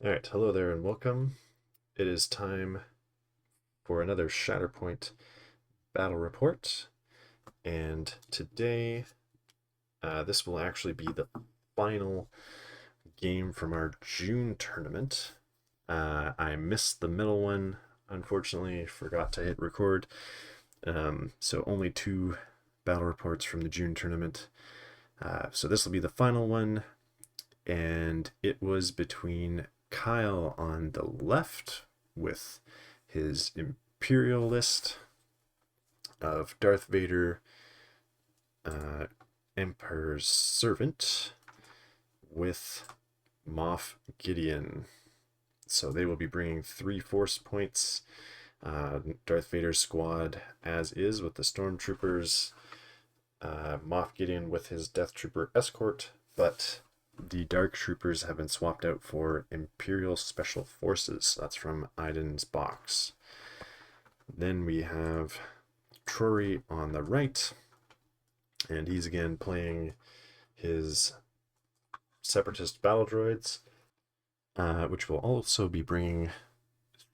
Alright, hello there and welcome. It is time for another Shatterpoint battle report, and today this will actually be the final game from our June tournament. I missed the middle one, unfortunately, forgot to hit record, so only two battle reports from the June tournament. So this will be the final one, and it was between Kyle on the left with his Imperial list of Darth Vader, Emperor's Servant, with Moff Gideon. So they will be bringing 3 force points. Darth Vader's squad as is with the Stormtroopers, Moff Gideon with his Death Trooper escort, but the Dark Troopers have been swapped out for Imperial Special Forces. That's from Aiden's box. Then we have Trorry on the right, and he's again playing his Separatist battle droids, which will also be bringing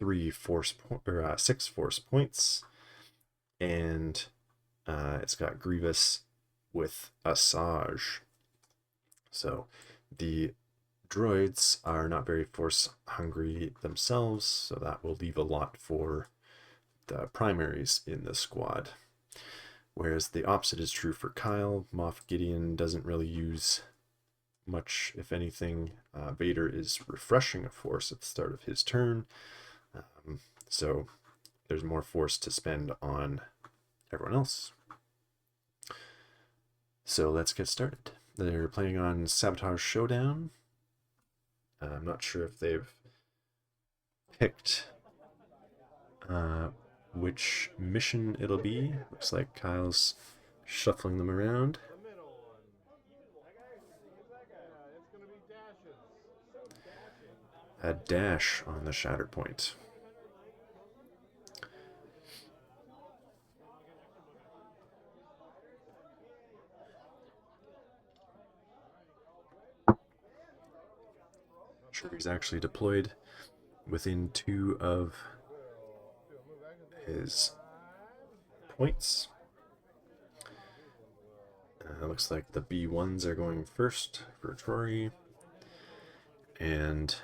6 force points, and it's got Grievous with Asajj. So the droids are not very force hungry themselves, so that will leave a lot for the primaries in the squad. Whereas the opposite is true for Kyle. Moff Gideon doesn't really use much, if anything. Vader is refreshing a force at the start of his turn, so there's more force to spend on everyone else. So let's get started. They're playing on Sabotage Showdown. I'm not sure if they've picked which mission it'll be. Looks like Kyle's shuffling them around. A dash on the Shatterpoint. Sure, he's actually deployed within 2 of his points. Looks like the B1s are going first for Trorry, and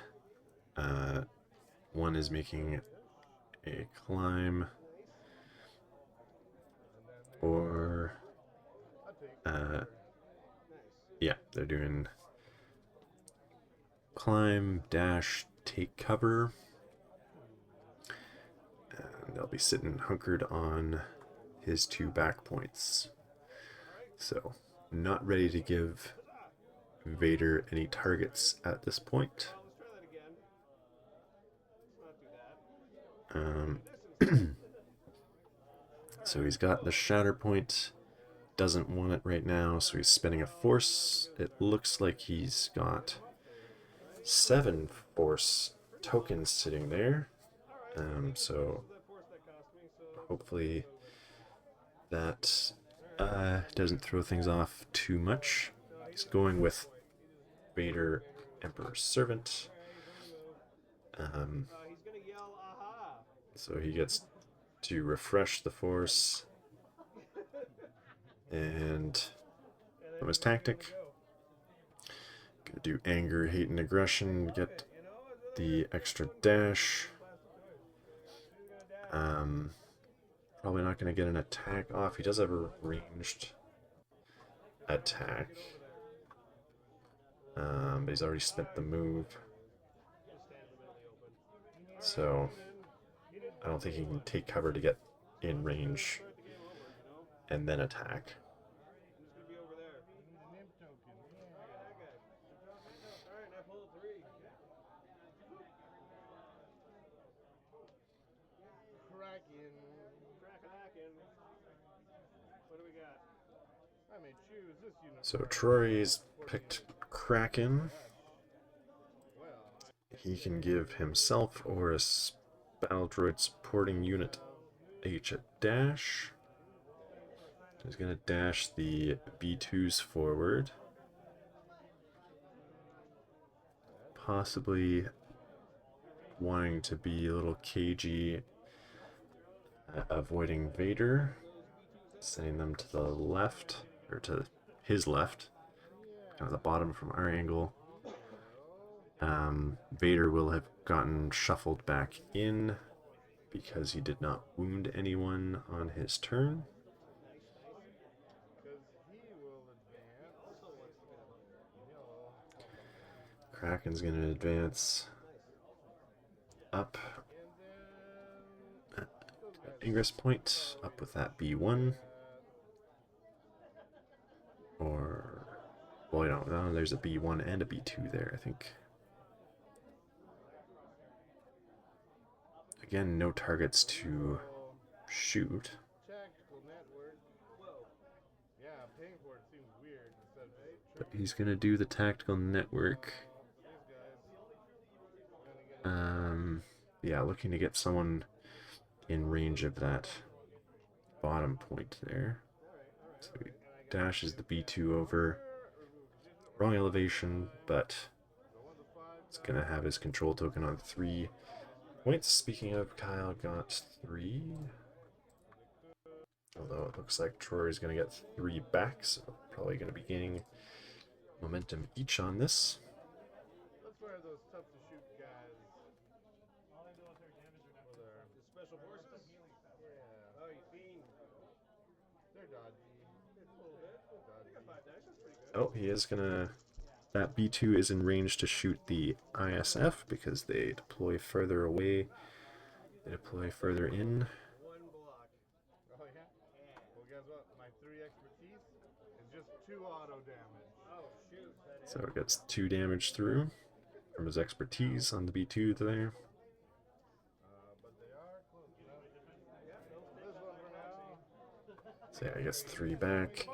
one is making a climb, or yeah, they're doing climb, dash, take cover, and they'll be sitting hunkered on his 2 back points. So not ready to give Vader any targets at this point. So he's got the Shatterpoint, doesn't want it right now, so he's spending a force. It looks like he's got 7 force tokens sitting there, so hopefully that doesn't throw things off too much. He's going with Vader, Emperor's Servant, so he gets to refresh the force, and from his tactic, gonna do anger, hate, and aggression, get the extra dash. Probably not gonna get an attack off. He does have a ranged attack, but he's already spent the move, so I don't think he can take cover to get in range and then attack. So Troy's picked Kraken. He can give himself or a battle droid supporting unit H a dash. He's going to dash the B2s forward. Possibly wanting to be a little cagey, avoiding Vader, sending them to the left, or to his left, kind of the bottom from our angle. Vader will have gotten shuffled back in because he did not wound anyone on his turn. Kraken's going to advance up at Ingress Point, up with that B1. Or, well, no, there's a B1 and a B2 there, I think. Again, no targets to shoot. But he's going to do the tactical network. Yeah, looking to get someone in range of that bottom point there. So he dashes the B2 over. Wrong elevation, but it's going to have his control token on 3 points. Speaking of, Kyle got 3. Although it looks like Trorry's going to get 3 back, so probably going to be gaining momentum each on this. Oh, he is gonna... That B2 is in range to shoot the ISF because they deploy further away. They deploy further in. So it gets 2 damage through from his expertise on the B2 there. So yeah, he gets 3 back.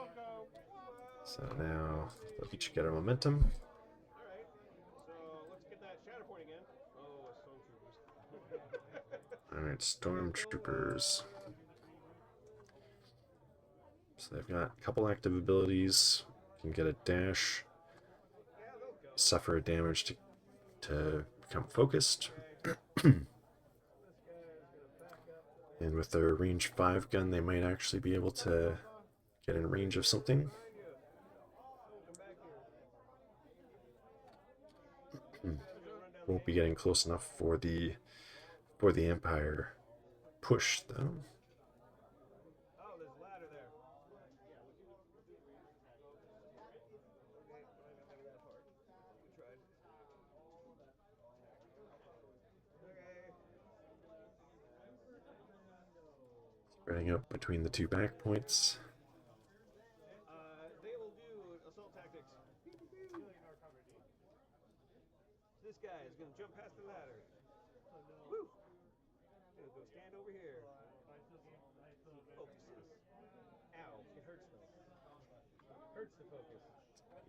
So now they'll each get a momentum. Alright, Stormtroopers. So they've got a couple active abilities. Can get a dash, suffer a damage to become focused. And with their range 5 gun, they might actually be able to get in range of something. Won't be getting close enough for the Empire push, though. Spreading up between the 2 back points. They will do assault tactics. This guy is going to jump past the ladder. Woo! He'll go stand over here. Focuses. Ow, it hurts though. Hurts to focus.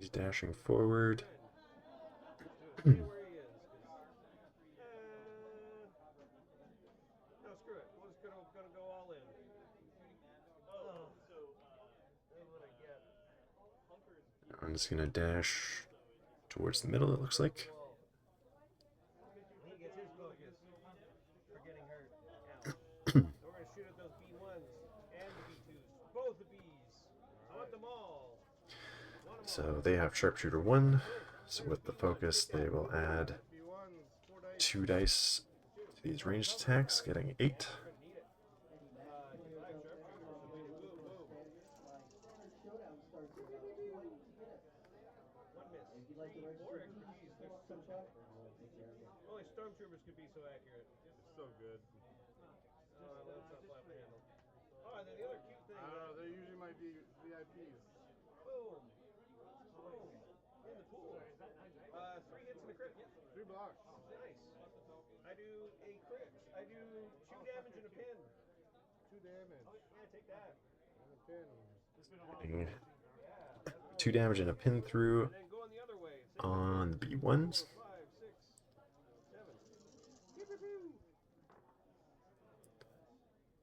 He's dashing forward. Stay where he is. No, screw it. We're just gonna go all in. I'm just gonna dash towards the middle, it looks like. He gets his focus for getting hurt. So we're gonna shoot at those B1s and the B2s. Both the Bs. I want them all. So they have Sharpshooter 1. So with the focus, they will add 2 dice to these ranged attacks, getting 8. Only stormtroopers could be so accurate. It's so good. Let's not flap the handle. Oh, and then the other cute thing. I don't know, they usually might be VIPs. Boom. Boom. In the pool. 3 hits and a crit. 3 blocks. Nice. I do a crit. I do 2 damage and a pin. 2 damage. Oh, yeah, take that. And a pin. 2 damage and a pin through on the B1s.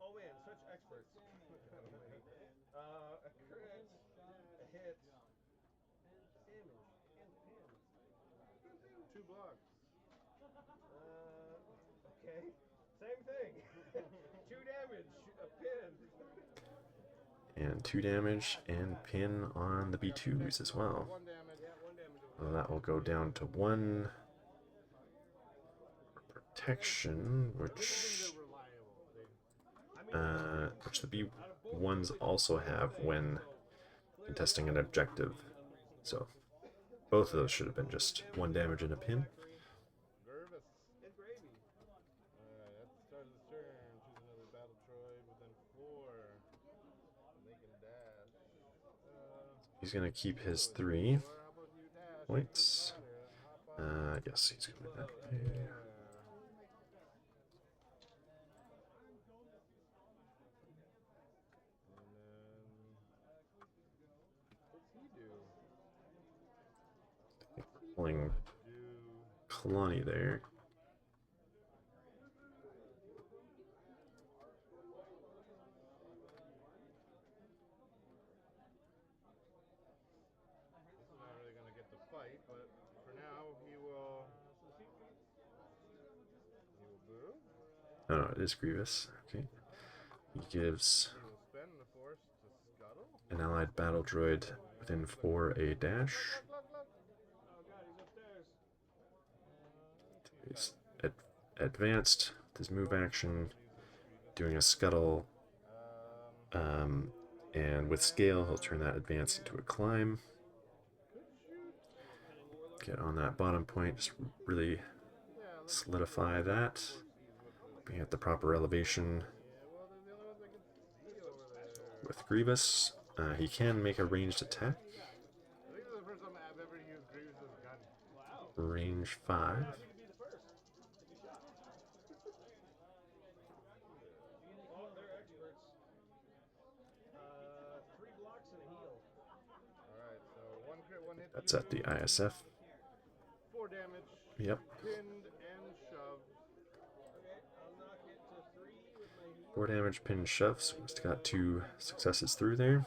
Oh man, such experts. A crit, a hit, damage, and pin. 2 blocks. And 2 damage and pin on the B2s as well. One damage. Yeah, one damage. Well, that will go down to 1 protection, which the B1s also have when contesting an objective. So both of those should have been just 1 damage and a pin. Grievous. And gravy. Alright, at the start of the turn, choose another battle Troy within 4. They can dash. He's going to keep his 3 points. Yes, he's going that way. Pulling Kalani there. Not really gonna get the fight, but for now he will boo. Oh, it is Grievous. Okay. He gives He will spend the force to scuttle. an allied battle droid within 4 a dash. Look. Oh god, he's upstairs. He's advanced with his move action, doing a scuttle. And with scale, he'll turn that advance into a climb. Get on that bottom point, just really solidify that. Being at the proper elevation with Grievous. He can make a ranged attack. I think this is the first time I've ever used Grievous' gun. Range 5. That's at the ISF. 4 damage. Yep. Pinned and shoved. 4 damage, pin, shove. So he's got 2 successes through there.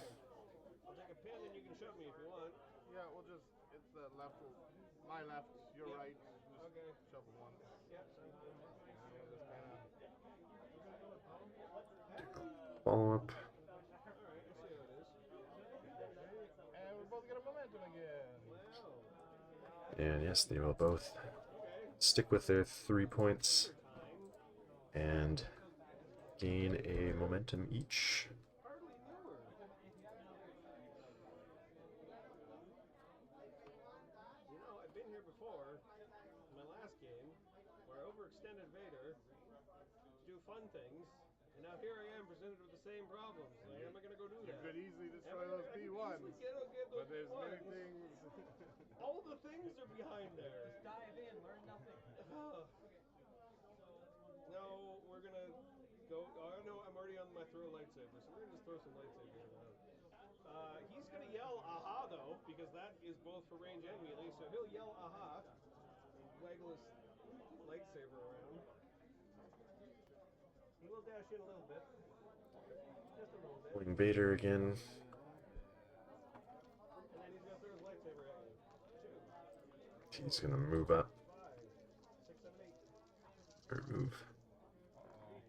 I'll take a pin and you can shove me if you want. Yeah, we'll just, it's the left, my left, your right. Just okay. Shove one. Yep. Follow up. And we both get a momentum again. And yes, they will both stick with their 3 points and gain a momentum each. You know, I've been here before, in my last game, where I overextended Vader to do fun things, and now here I am presented with the same problems. Like, am I going to go do that? You could easily destroy those B1s, but there's many things. All the things are behind there. Just dive in, learn nothing. No, we're going to go. Oh, no, I'm already on my throw lightsaber, so we're going to just throw some lightsabers around. He's going to yell aha, though, because that is both for range and melee, so he'll yell aha and waggle his lightsaber around. He will dash in a little bit. Just a little bit. Pulling Vader again. And then he's going to throw his lightsaber at you. He's going to move up. 5, 6, 7, 8. Or move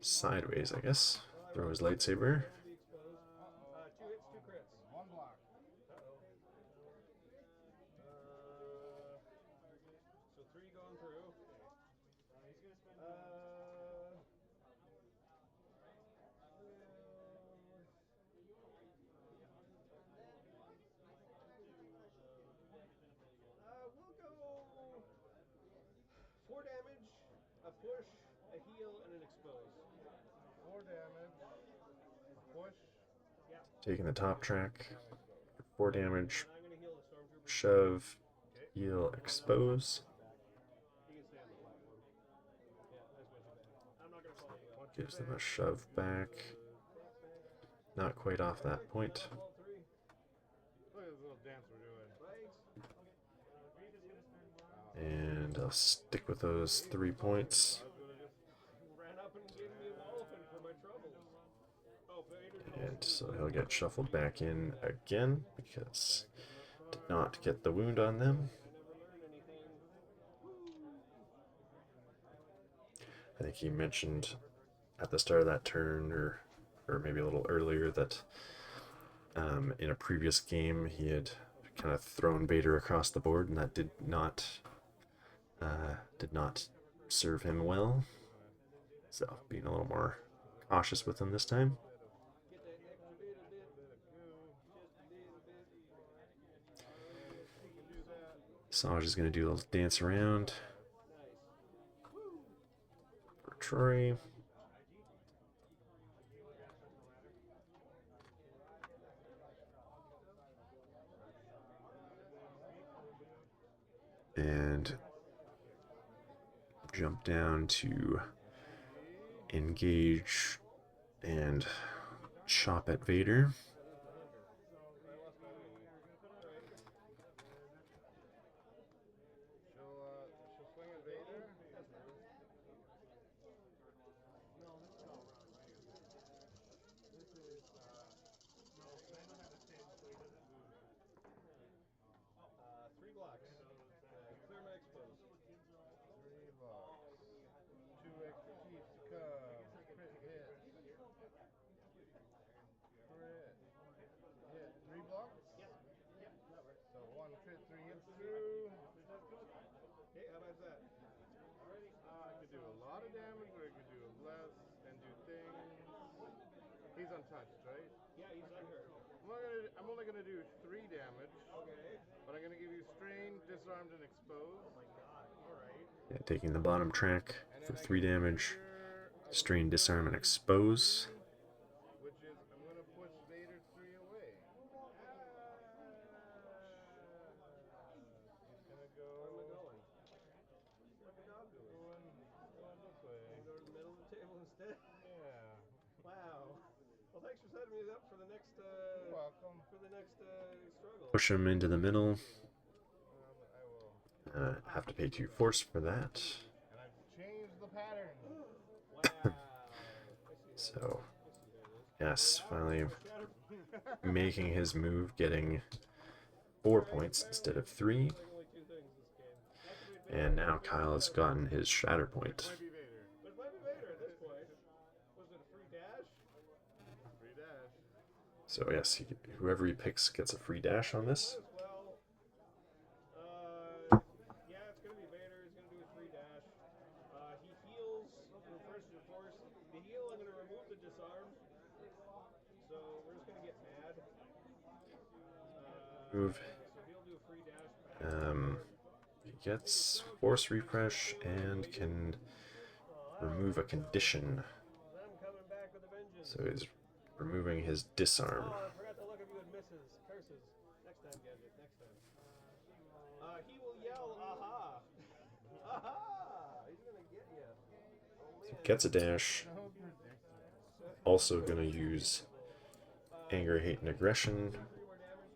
sideways, I guess. Throw his lightsaber. 2 hits, 2 crits. 1 block. So 3 going through. We'll go 4 damage, a push, a heal, and an expose. 4 damage, a push. Yeah. Taking the top track. 4 damage. I'm gonna heal the stormtrooper. Shove. Heal. Expose. You can stay on the platform. Yeah, that's what you think. I'm not gonna follow you up. Gives them a shove back. Not quite off that point. Look at this little dance we're doing. And I'll stick with those 3 points. Ran up and gave me a elephant for my troubles. Oh, And so he'll get shuffled back in again because did not get the wound on them. I think he mentioned at the start of that turn, or maybe a little earlier, that In a previous game, he had kind of thrown Vader across the board, and that did not serve him well. So being a little more cautious with him this time. Asajj is going to do a little dance around for Trorry. And jump down to engage and chop at Vader. She'll swing at Vader. Three blocks. Clear my expose. 3 blocks. 2 extra keys to come. Crit hit. Crit. Hit. 3 blocks? So 1 crit, 3 hits through. Hey, how about that? I could do a lot of damage, or I could do less and do things. He's untouched, right? Yeah, he's unhurt. I'm only gonna do 3 damage. Okay. But I'm gonna give you strain, disarmed, and exposed. Oh my god. Alright. Yeah, taking the bottom track for 3 damage. Strain, disarm, and expose. Which is, I'm gonna push Vader 3 away. He's gonna go. Where am I going? Where's the dog going? Going this way. Go to the middle of the table instead? Yeah. Wow. Well, thanks for setting me up for the next. Welcome. For the next struggle. Push him into the middle. I will. Have to pay 2 force for that. And I've changed the pattern. Wow. So, yes, finally making his move, getting 4 points instead of 3. And now Kyle has gotten his Shatterpoint. Might be Vader. But it might be Vader at this point. Was it a free dash? Free dash. So yes, whoever he picks gets a free dash on this. Well, yeah, it's gonna be Vader. He's gonna do a free dash. He heals with first your force. The heal, I'm gonna remove the disarm. So we're just gonna get mad. Move. So he'll do a free dash. He gets force refresh and can remove a condition. I'm coming back with a vengeance. So he's removing his disarm. Oh, I forgot to look if you had misses. Curses. Next time, Gadget. Next time. He will yell, aha! Aha! He's gonna get you. Oh, So gets a dash. Also gonna use anger, hate, and aggression,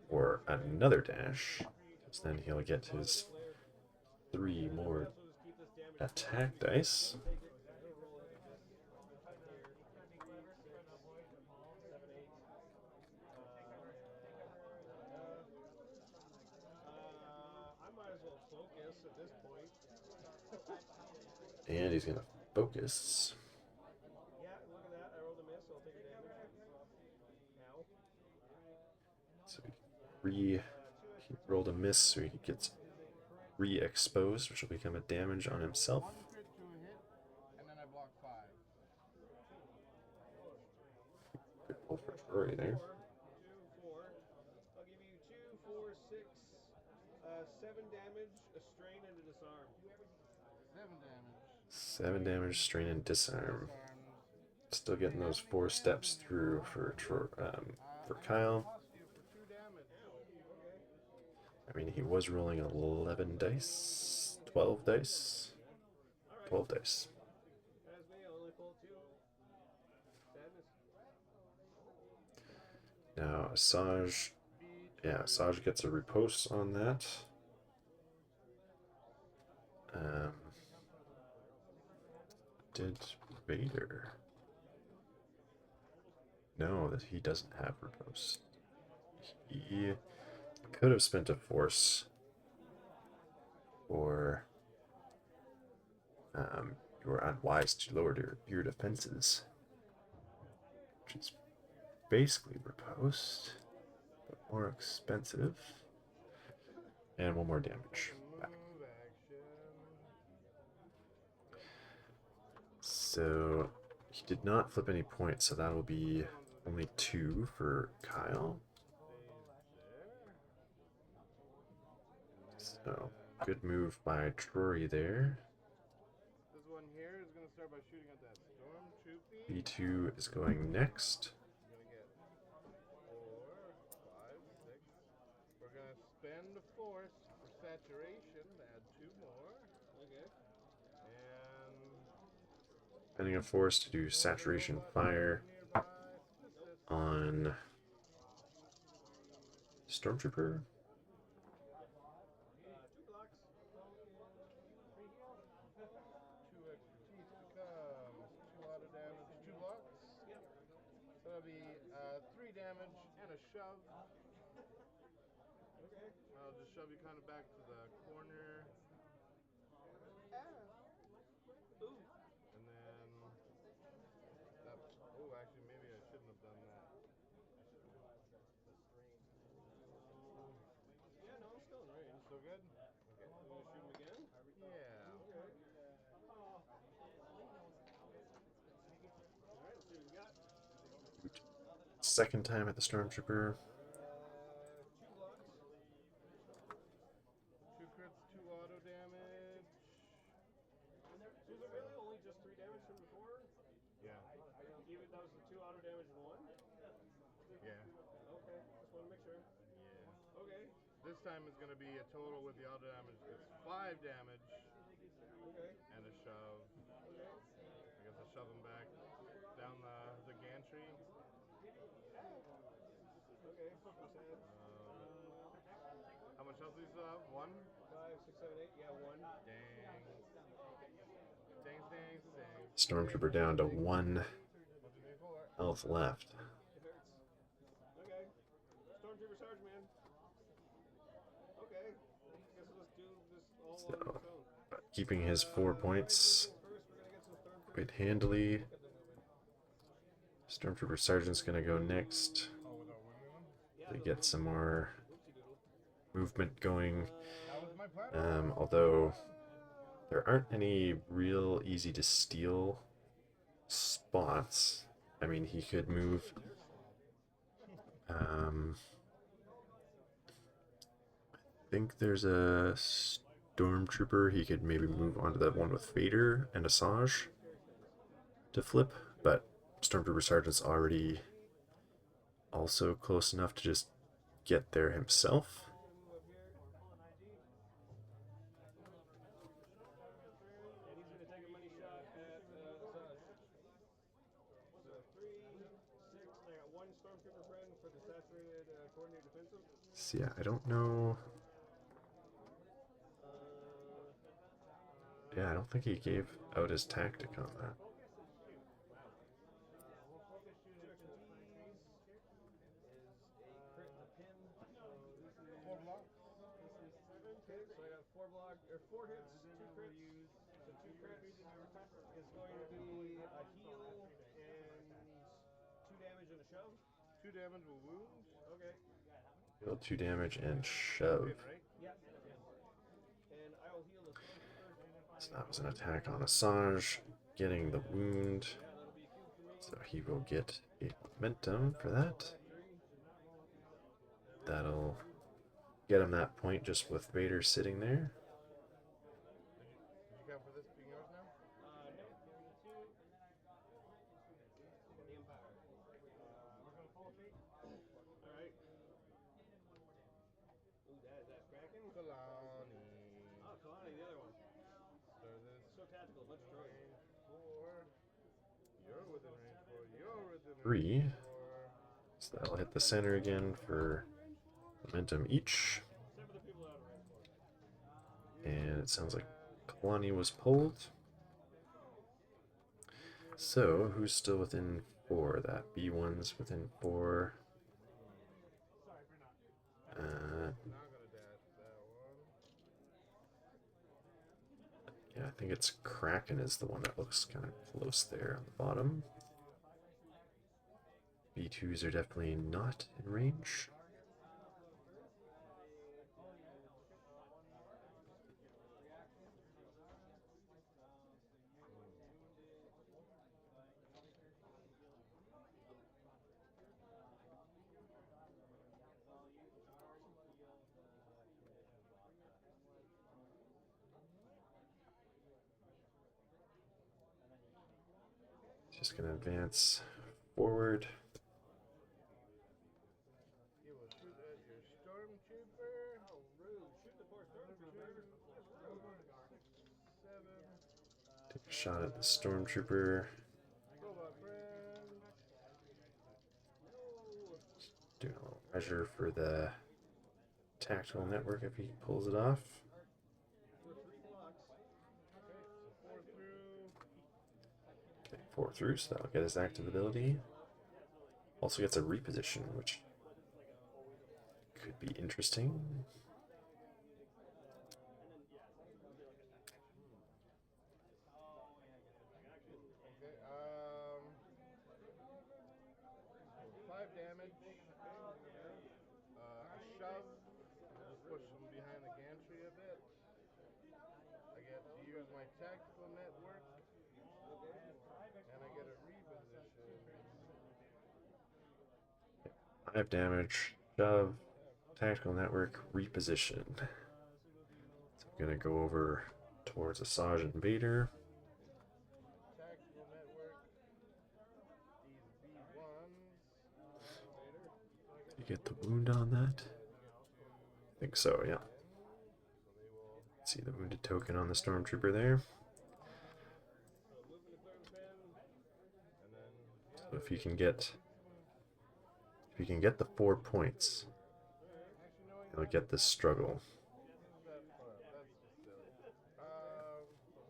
or another dash. So then he'll get his 3 more attack dice. I might as well focus at this point. And he's gonna focus. Yeah, look at that. I rolled a miss. I'll take a damage. Now. So he rolled a miss, so he gets re-exposed, which will become a damage on himself. 1 crit, 2 hit, and then I block 5. Good pull for Trorry there. 2, 4. I'll give you 2, 4, 6, 7 damage, a strain, and a disarm. 7 damage. 7 damage, strain, and disarm. Still getting those 4 steps through for Kyle. I mean, he was rolling 11 dice, 12 dice, 12 dice. As me, I only pulled 2. Sadness. Now, Asajj, yeah, Asajj gets a riposte on that. Did Vader? No, that he doesn't have riposte. He could have spent a force, or you were unwise to lower your defenses, which is basically riposte. more expensive. And one more damage back. Move action. So he did not flip any points, so that will be only 2 for Kyle. So good move by Trorry there. This one here is going to start by shooting at that stormtrooper. B2 is going next. I'm going to get 4, 5, 6. We're going to spend a force for saturation to add 2 more. Okay. And Spending a force to do saturation fire on Stormtrooper. 2 blocks. 2 expertise becomes 2 auto damage, 2 blocks. Yep. So that'll be 3 damage and a shove. Okay. I'll just shove you kind of back to the corner. Ooh. And then that. Oh, actually, maybe I shouldn't have done that. Yeah, no, I'm still in range. Still good? Okay. You gonna shoot him again? Yeah. Okay. Alright, let's see what we got. Second time at the Stormtrooper. 2 blocks. 2 crits, 2 auto damage. So is it really only just 3 damage from before? Yeah. Even that was the 2 auto damage and 1? Yeah. Okay, just want to make sure. Yeah. Okay. This time is going to be a total with the auto damage. It's 5 damage. Okay. And a shove. Okay. I guess I'll shove him back down the gantry. Okay. How much health do you still have? 1? 5, 6, 7, 8. Yeah, 1. Dang. Dang, dang, dang. Stormtrooper down to 1 health left. It hurts. Okay. Stormtrooper Sarge, man. Okay. I guess we'll just do this all on its own. Keeping his 4 points quite handily. Stormtrooper Sergeant's gonna go next. To get some more movement going. Although there aren't any real easy to steal spots. I mean, he could move. I think there's a Stormtrooper. He could maybe move onto that one with Vader and Asajj to flip, but Stormtrooper Sergeant's already also close enough to just get there himself. So yeah, I don't know. Yeah, I don't think he gave out his tactic on that. Four hits, 2 crits. So 2 crits is going to be a heal and 2 damage and a shove. 2 damage will wound. Okay. Heal 2 damage and shove. Yep. And I will heal the Stormtrooper. So that was an attack on Asajj, getting the wound. So he will get a momentum for that. That'll get him that point just with Vader sitting there. Did you count for this being yours now? No. The Empire. Alright. Ooh, that's cracking. Kalani. Oh, Kalani, the other one. So tactical, much range 4. You're within range 4. You're within range 3. 4. So that'll hit the center again for momentum each. And it sounds like Kalani was pulled. So who's still within 4? That B1's within 4. Yeah, I think it's Kraken is the one that looks kind of close there on the bottom. B2s are definitely not in range. Just gonna advance forward. You will shoot at your stormtrooper. Oh, rude. Shoot the poor stormtrooper. 7. Take a shot at the stormtrooper. Robot friend. Doing a little measure for the tactical network if he pulls it off. Okay, 4 through, so that'll get his active ability. Also gets a reposition, which could be interesting. Okay, 5 damage. A shove. Just push him behind the gantry a bit. I get to use my tactical network. And I get a reposition. 5 damage, shove, tactical network, reposition. So I'm gonna go over towards Asajj and Vader. Tactical network. These B1s. You get the wound on that? I think so, yeah. See the wounded token on the stormtrooper there. So if you can get the 4 points, you'll get this struggle.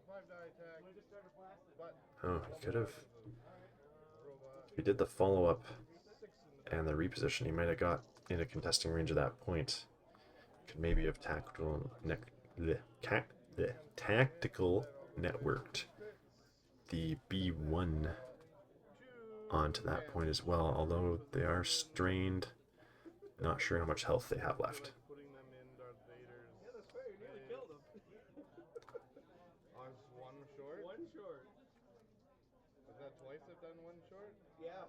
5 die attack. But Oh, he could have. If he did the follow-up and the reposition, he might have got into contesting range at that point. Could maybe have tactical networked the B1 onto that point as well, although they are strained. Not sure how much health they have left. putting them in Darth Vader's. Yeah, that's fair. You nearly killed him. On 1 short. 1 short. Is that twice I've done 1 short? Yeah.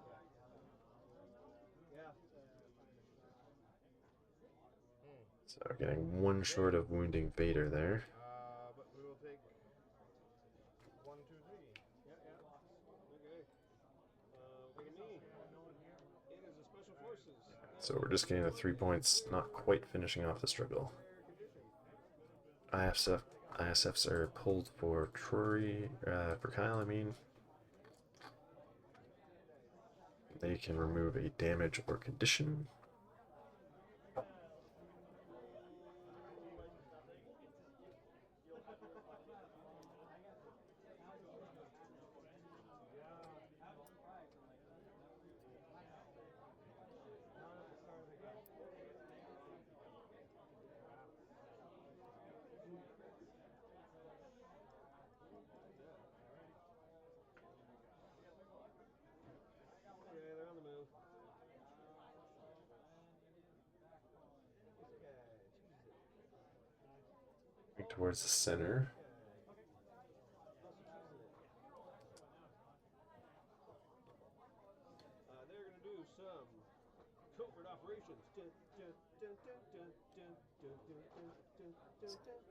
Yeah. So getting 1 short of wounding Vader there. But we will take 1, 2, 3. Yeah, yeah. Okay. Look at me. It is a special forces. So we're just getting the 3 points, not quite finishing off the struggle. ISFs are pulled for Trorry, for Kiel, I mean. They can remove a damage or condition. Towards the center. They're going to do some covert operations.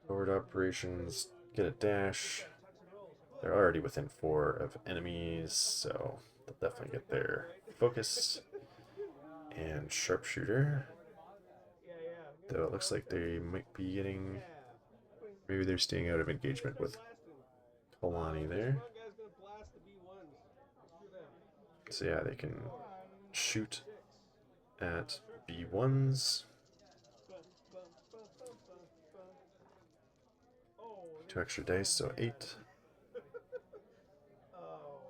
Forward operations, get a dash. They're already within 4 of enemies, so they'll definitely get their focus and sharpshooter. Though it looks like they might be getting. Maybe they're staying out of engagement with Kalani there. So yeah, they can shoot at B1s. 2 extra dice, so 8. Oh,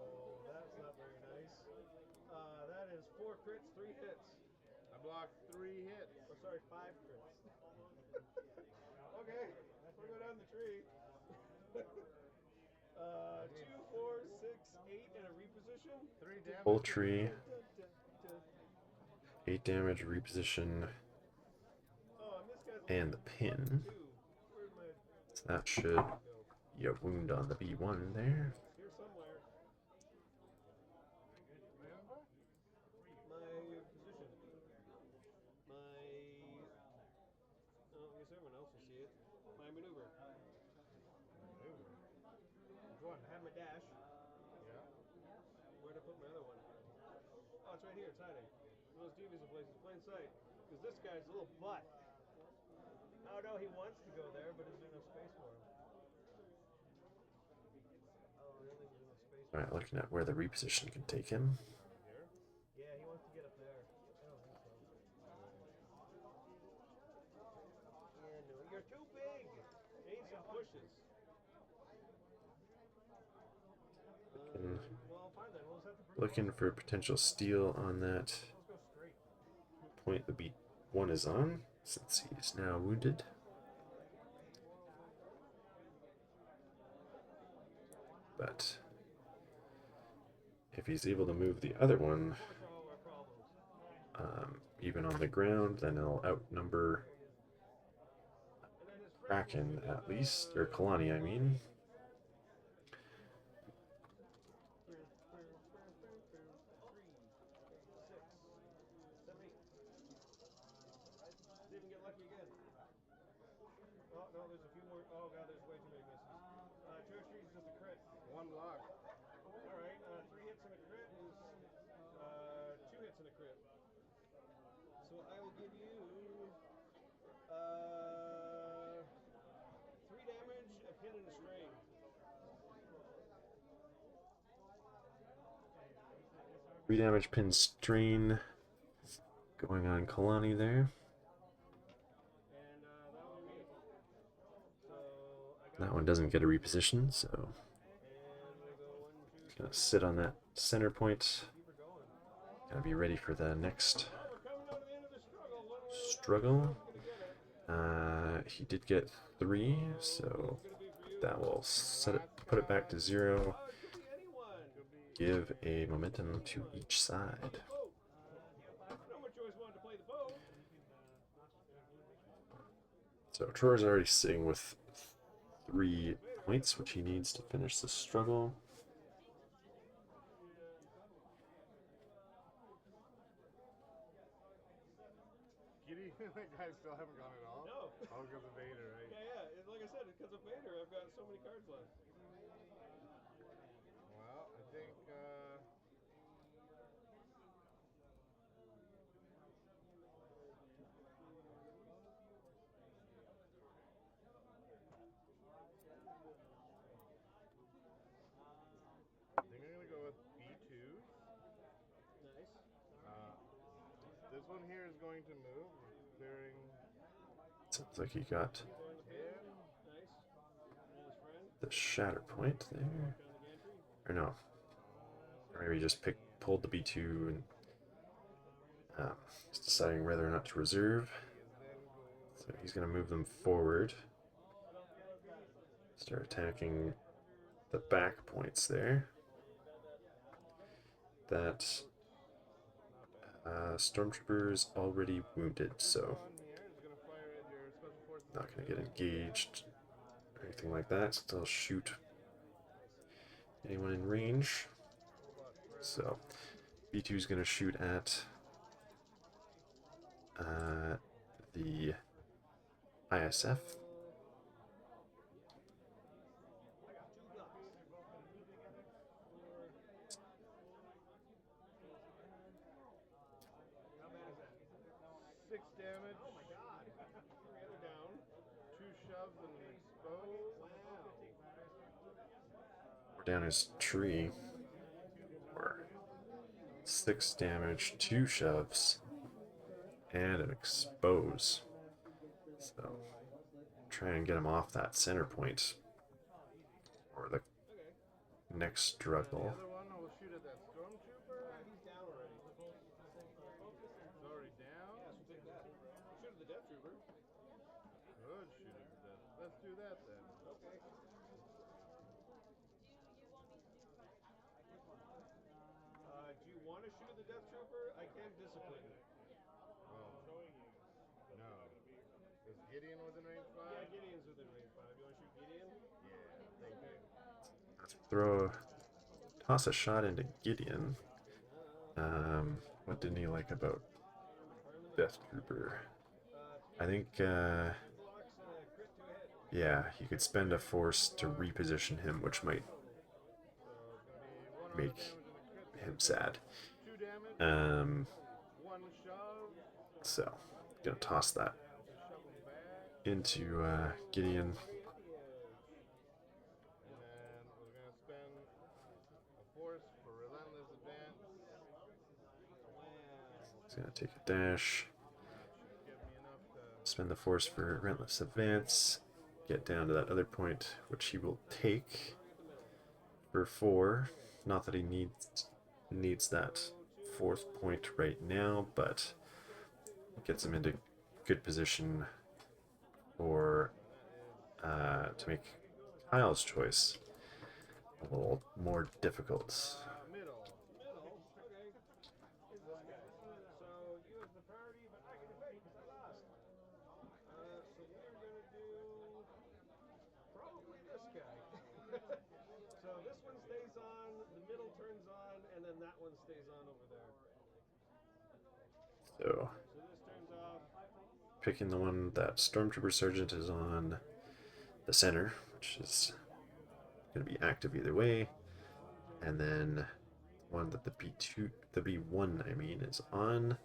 that's not very nice. That is 4 crits, 3 hits. I blocked 3 hits. Oh, sorry, 5 crits. Okay, we'll go down the tree. 2, 4, 6, 8, and a reposition. 3 damage. Full tree. 8 damage, reposition, and the pin. So that should be a wound on the B1 there. Here somewhere. My position. Oh, I guess everyone else will see it. My maneuver. Which one? I have my dash. Yeah. Where to I put my other one? Oh, it's right here. It's hiding. Most devious of places, plain sight. Because this guy's a little butt. Oh no, he wants to go there, but is there no space for him? Oh, I don't think there's enough space. Alright, looking at where the reposition can take him. Here? Yeah, he wants to get up there. I don't think so. Yeah, no, you're too big. Need some pushes. Well, fine then. We'll just have to Looking for potential steal on that Let's go straight. point the B1 is on, since he is now wounded. But if he's able to move the other one, even on the ground, then he'll outnumber Kraken at least, or Kalani, I mean. Oh, no, there's a few more. Oh, God, there's way too many misses. Tertiary is just a crit. One block. Alright, 3 hits and a crit is 2 hits and a crit. So I will give you 3 damage, a pin, and a strain. 3 damage, pin, strain going on Kalani there. And that will be. So That one doesn't get a reposition, so and we'll go 1, 2, gonna sit on that center point. keep her going. Gotta be ready for the next Oh, we're coming out of the end of the struggle. One way or struggle. gonna get it. He did get 3, so that will set it, put it back to 0. Oh, it could be anyone. Give a momentum to each side. Boat. No more choice wanted to play the boat. So Trorry's already sitting with 3 points, which he needs to finish the struggle. Gideon, that guy still haven't gone at all? No. All because of Vader, right? Yeah. Like I said, because of Vader, I've got so many cards left. Well, I think, I'm gonna go with B2s. Nice. This one here is going to move, clearing Sounds like he got 10. Nice. And his friend. the Shatterpoint there. Down the gantry. Or no. Or maybe he just pulled the B2 and just deciding whether or not to reserve. So he's going to move them forward. Start attacking the back points there. That Stormtrooper's already wounded, so not going to get engaged or anything like that. Still shoot anyone in range. So B2 is going to shoot at the ISF. damage. Oh my god. Down. 2 shoves and an expose. Wow. We're down his tree. Or 6 damage, 2 shoves, and an expose. So try and get him off that center point. Or the next struggle. The other one will shoot at that stormtrooper. He's down already. He's already down. Yeah, so take that. Shoot at the death trooper. Good shoot at the death. Let's do that then. Okay. Do you want to shoot at the death trooper? I can discipline. Oh. No. Is Gideon within range 5? Yeah, Gideon's within range 5. You want to shoot Gideon? Yeah, thank you. Toss a shot into Gideon. What didn't he like about Death Trooper? I think, yeah, he could spend a force to reposition him, which might make him sad. 2 damage. 1 shove. So gonna toss that Shove him back. into Gideon. And then we're gonna spend a force for relentless advance. He's gonna take a dash. Give me enough to Spend the force for relentless advance. Get down to that other point, which he will take for 4. Not that he needs that 4th point right now, but gets him into good position for to make Kyle's choice a little more difficult. middle. Okay. Is this guy? So you have the priority, but I get to fake because I lost. So we're gonna do probably this guy. So this one stays on, the middle turns on, and then that one stays on over there. So So this turns off. picking the one that Stormtrooper Sergeant is on the center, which is going to be active either way, and then one that the B1 I mean is on.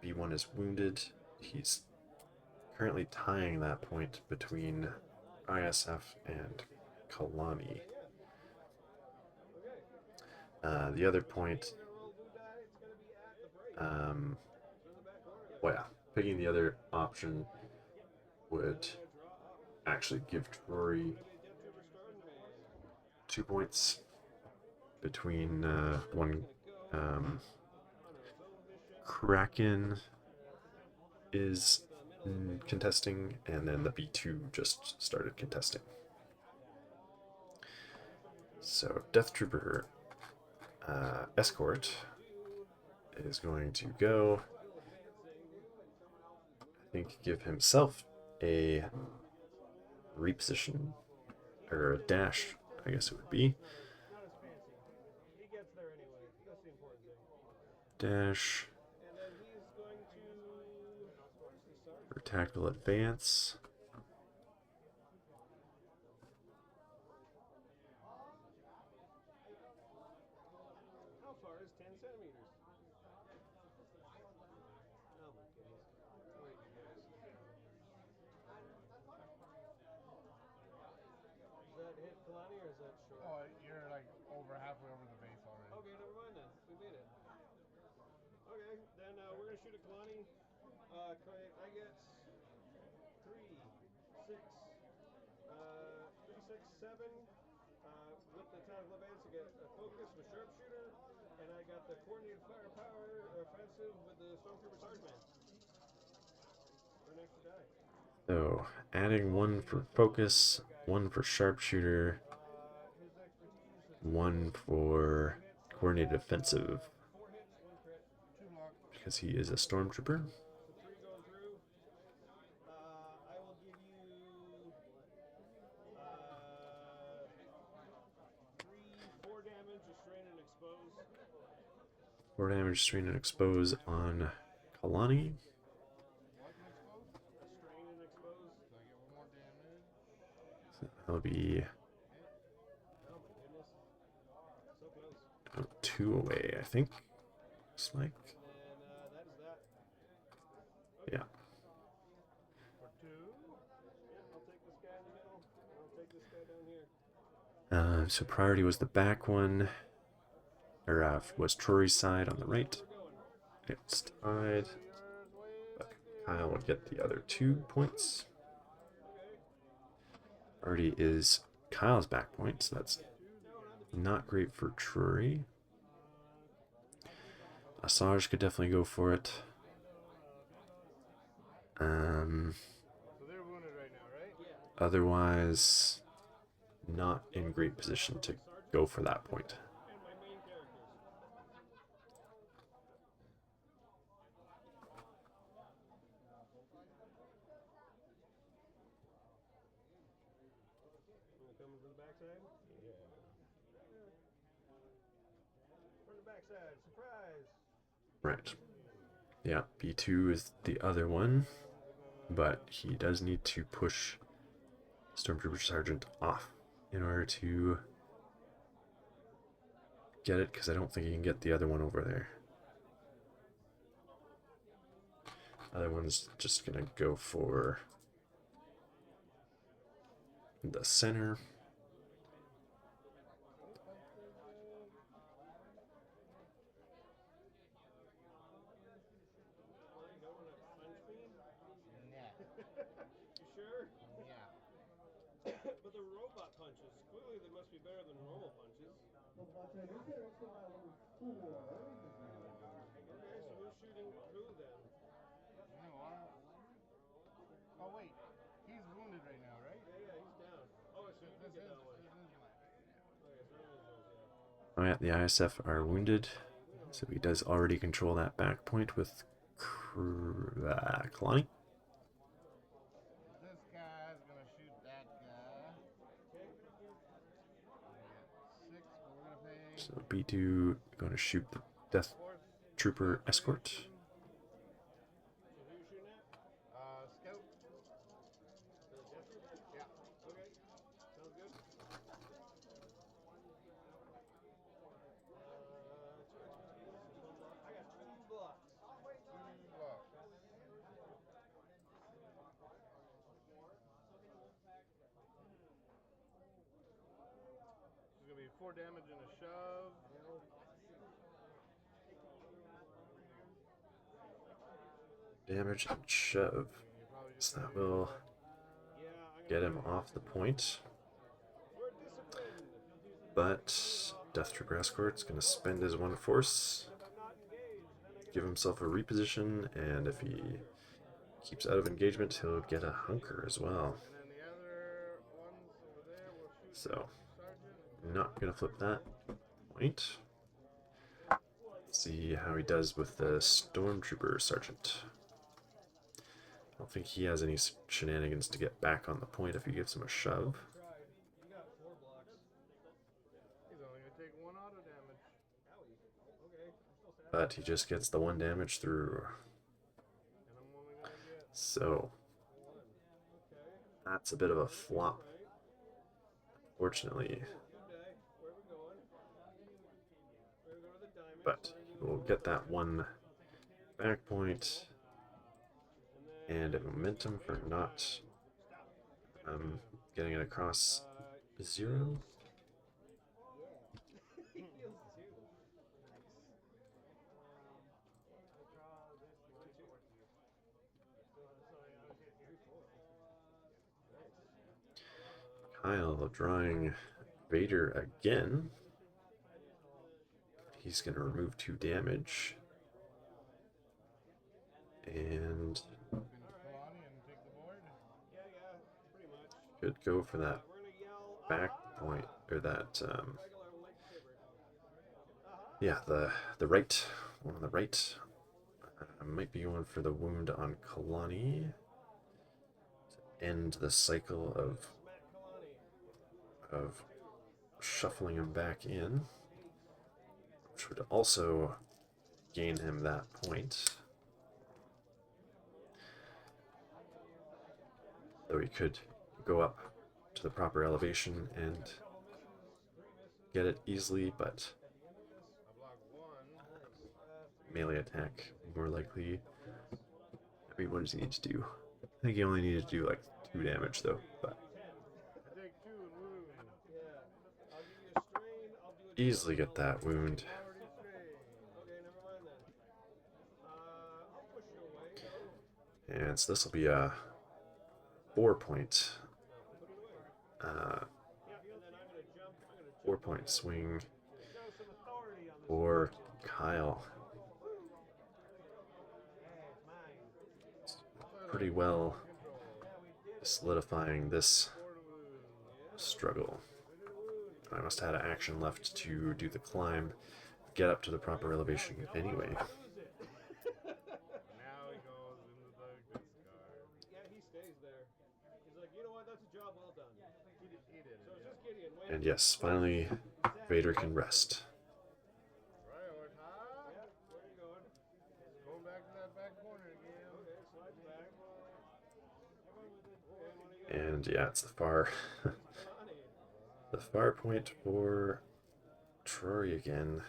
B1 is wounded. He's currently tying that point between ISF and Kalani. The other point, well, yeah, picking the other option would actually give Trorry 2 points between one Kraken is contesting, and then the B2 just started contesting. So Death Trooper Escort is going to go, I think, give himself a reposition, or a dash, I guess it would be. Not as fancy. He gets there anyway. That's the important thing. Dash And then he's going to. Where's the sergeant? for tactical advance. How far is 10 centimeters? Oh my goodness. Wait, you guys. Does that hit Kalani or is that short? Oh, you're like over halfway over the base already. Okay, never mind then. We made it. Okay, then we're going to shoot at Kalani. I get 3, 6, 3, 6, 7. With the tactical advance, I get a focus with sharpshooter, and I got the coordinated firepower offensive with the Stormtrooper Sergeant. For an extra die. So adding 1 for focus, 1 for sharpshooter, 1 for coordinated offensive, 4 hits, 1 crit. 2 mark. because he is a stormtrooper. So 3 going through. I will give you 4 damage, restrain and expose. 4 damage, strain, and expose on Kalani. Restrain and expose. So I get 1 more damage. So that'll be Oh my goodness. So close. 2 away, I think. Looks like. And that is that. Yeah. For 2. Yeah, I'll take this guy in the middle. I'll take this guy down here. So priority was the back one, or was Trorry's side on the right. It's tied, but Kyle will get the other 2 points. Already is Kyle's back point, so that's not great for Trorry. Asajj could definitely go for it. So they're wounded right now, right? Yeah. Otherwise, not in great position to go for that point. And my main characters. Coming from the backside? Yeah. From the backside. Surprise! Right. Yeah, B2 is the other one, but he does need to push Stormtrooper Sergeant off in order to get it because I don't think he can get the other one over there. Other one's just gonna go for the center. You sure? Yeah. But the robot punches, clearly they must be better than normal punches. Okay, so who's shooting who then? You know what? Oh wait, he's wounded right now, right? Yeah, he's down. Oh, so you did get that one. This is mine. Okay, so that is yours, yeah. Oh yeah, the ISF are wounded, so he does already control that back point with Kalani. This guy's gonna shoot that guy. We got 6, but we're gonna pay. So B2 going to shoot the Death Trooper escort. So who you shooting at? Scout. The Death Trooper? Yeah. Okay, sounds good. I got 2 blocks. 2 blocks. There's gonna be 4 damage and a shove. Damage and shove. So that will get him off the point. But Death Trooper Escort's going to spend his 1 force, give himself a reposition, and if he keeps out of engagement, he'll get a hunker as well. So, not going to flip that point. Let's see how he does with the Stormtrooper Sergeant. I don't think he has any shenanigans to get back on the point if he gives him a shove. But he just gets the 1 damage through. So, that's a bit of a flop, fortunately. But we'll get that 1 back point and a momentum for not getting it across 0. Kyle drawing Vader again. He's going to remove 2 damage. And could go for that back point, or that, yeah, the right, one on the right. Might be going for the wound on Kalani to end the cycle of shuffling him back in, which would also gain him that point. Though he could go up to the proper elevation and get it easily, but melee attack more likely. I mean, what does he need to do? I think he only needed to do like 2 damage though, but easily get that wound. And so this will be a 4-point 4-point swing for Kyle. Pretty well solidifying this struggle. I must have had action left to do the climb, get up to the proper elevation anyway. Now he goes into the discard. Yeah, he stays there. He's like, you know what, that's a job well done. He did. So it's just Gideon. And yes, finally, Vader can rest. Right over top. Yeah, where are you going? Going back to that back corner again. Okay, slide back. And yeah, it's the far the far point for Trorry again.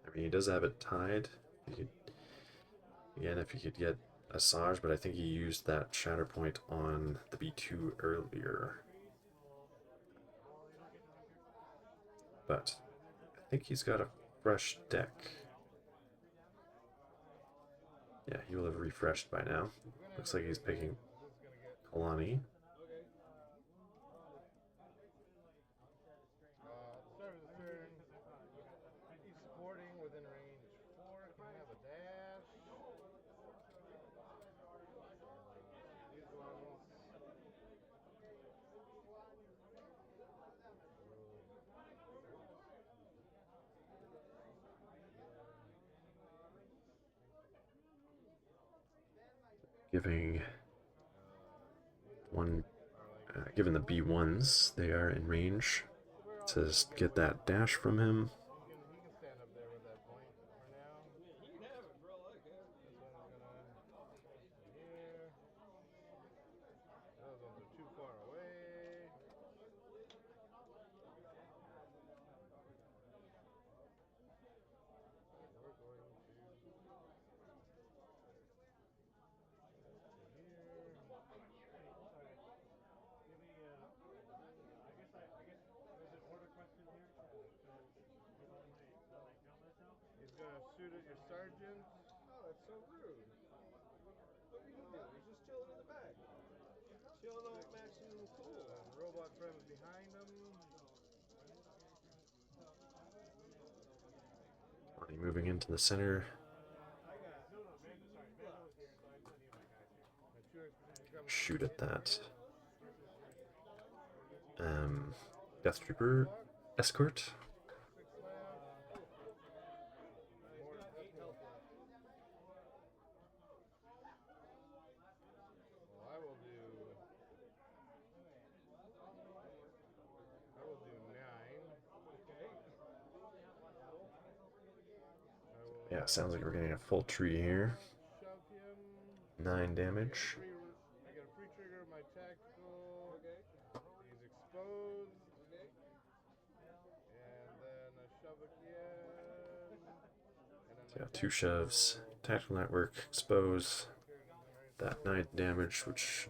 I mean, he does have it tied. He could, again, if he could get Asajj, but I think he used that Shatterpoint on the B2 earlier. But I think he's got a fresh deck. Yeah, he will have refreshed by now. Looks like he's picking Kalani. Start of the turn. He's supporting within range 4. Can have a dash. These ones. Giving given the B1s, they are in range to get that dash from him. He can stand up there with that point for now. He can have it for all I care. This one's gonna here. Those ones are too far away. We're going to He's gonna shoot at your sergeant. Oh, that's so rude. What did he do? He's just chilling in the back. Chilling out maximum cool. Robot friends behind him. Kalani moving into the center. Shoot at that. Death Trooper escort. I will do 9. Yeah, sounds like we're getting a full tree here. 9 damage. I get a free trigger of my tactical. He's exposed. And then a shove again. So yeah, 2 shoves. Tactical network, expose. That 9 damage, which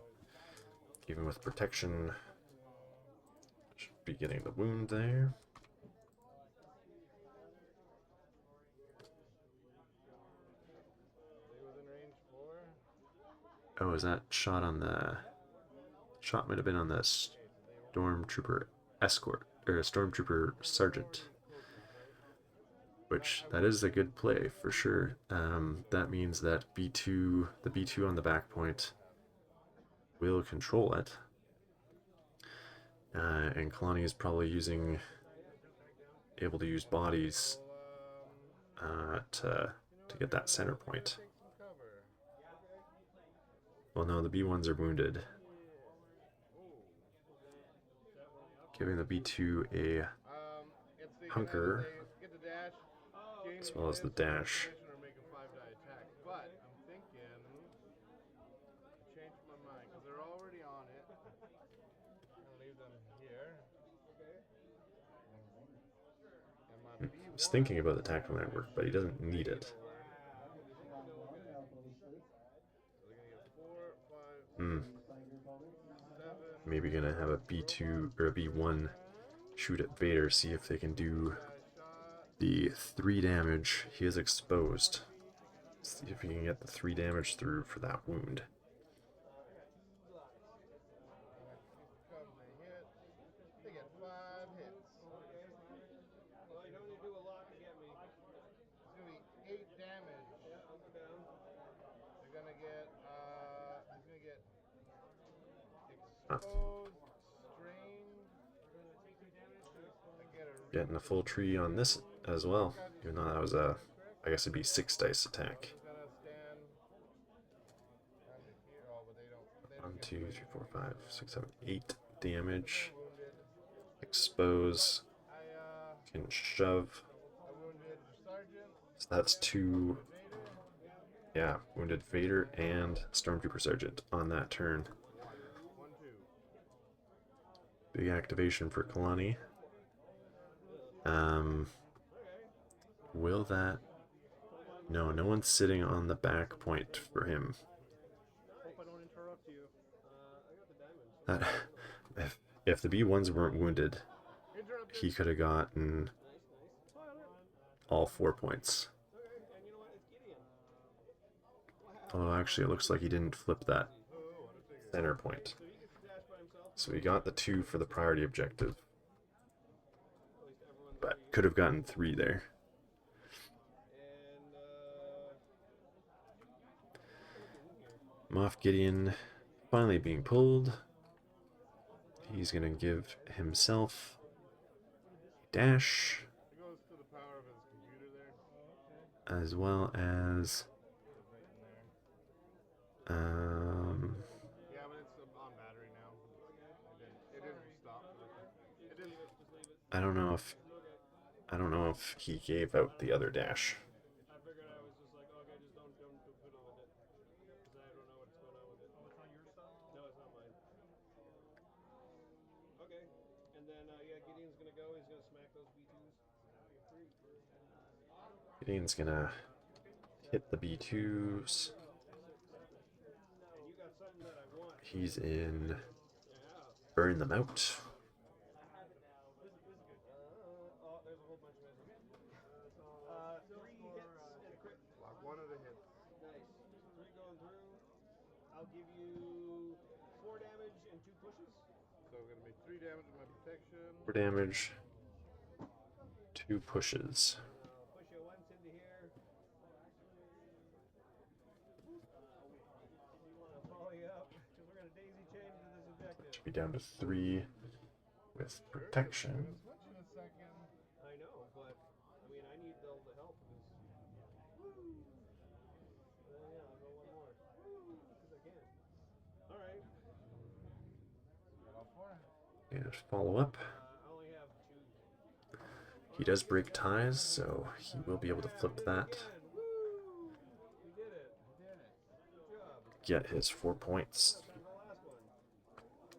even with protection should be getting the wound there. Within range 4. Oh, is that shot on the... Shot might have been on the Stormtrooper escort, or Stormtrooper sergeant. Which, that is a good play, for sure. That means that the B2 on the back point will control it. And Kalani is probably able to use bodies to get that center point. Well, no, the B1s are wounded. Giving the B2 a hunker, as well as the dash. But I'm thinking, I changed my mind because they're already on it. I'm gonna leave them here. He's thinking about the tactical network, but he doesn't need it. Maybe gonna have a B2 or a B1 shoot at Vader, see if they can do the 3 damage. He is exposed. See if he can get the 3 damage through for that wound. They get 5 hits. Well, you don't need to do a lot to get me. It's gonna be 8 damage. They're gonna get he's gonna get exposed, strained. Getting a full tree on this as well. Even though that was a, I guess it'd be 6 dice attack. 1, 2, 3, 4, 5, 6, 7, 8 damage. Expose. Can shove. So that's 2. Yeah, wounded Vader and Stormtrooper Sergeant on that turn. Big activation for Kalani. Will that... No, no one's sitting on the back point for him. Hope I don't interrupt you. I got the diamond. That, if the B1s weren't wounded, he could have gotten all 4 points. Okay, and you know what? It's Gideon. Although actually it looks like he didn't flip that center point. So he gets to dash by himself. So he got the 2 for the priority objective, At least everyone's but could have gotten 3 there. And Moff Gideon finally being pulled. He's going to give himself a dash, It goes to the power of his computer there. as well as Yeah, but it's on battery now. It didn't stop. It didn't. I don't know if he gave out the other dash. I figured I was just like, okay, just don't fiddle with it, because I don't know what's going on with it. Oh, it's not your stuff? No, it's not mine. Okay, and then yeah, Gideon's gonna go. He's gonna smack those B2s. Gideon's going to hit the B2s. And you got something that I want. He's in Yeah. burn them out. Oh, there's a whole bunch of misses. 3 hits and a crit. Block one of the hits. Nice. 3 going through. I'll give you 4 damage and 2 pushes. So we're gonna make 3 damage with my protection. 4 damage, 2 pushes. I'll push you once into here. You want to follow you up, because we're going to daisy chain to this objective. Should be down to 3 with protection. Switch in a second. I know, but I mean, I need all the help. Woo! Yeah, I'll go one more. Woo! Because I can. All right. Got all 4. And follow up. I only have 2. He does break ties, so he will be able to flip that. Woo! We did it. Good job. Get his 4 points. Better than the last one.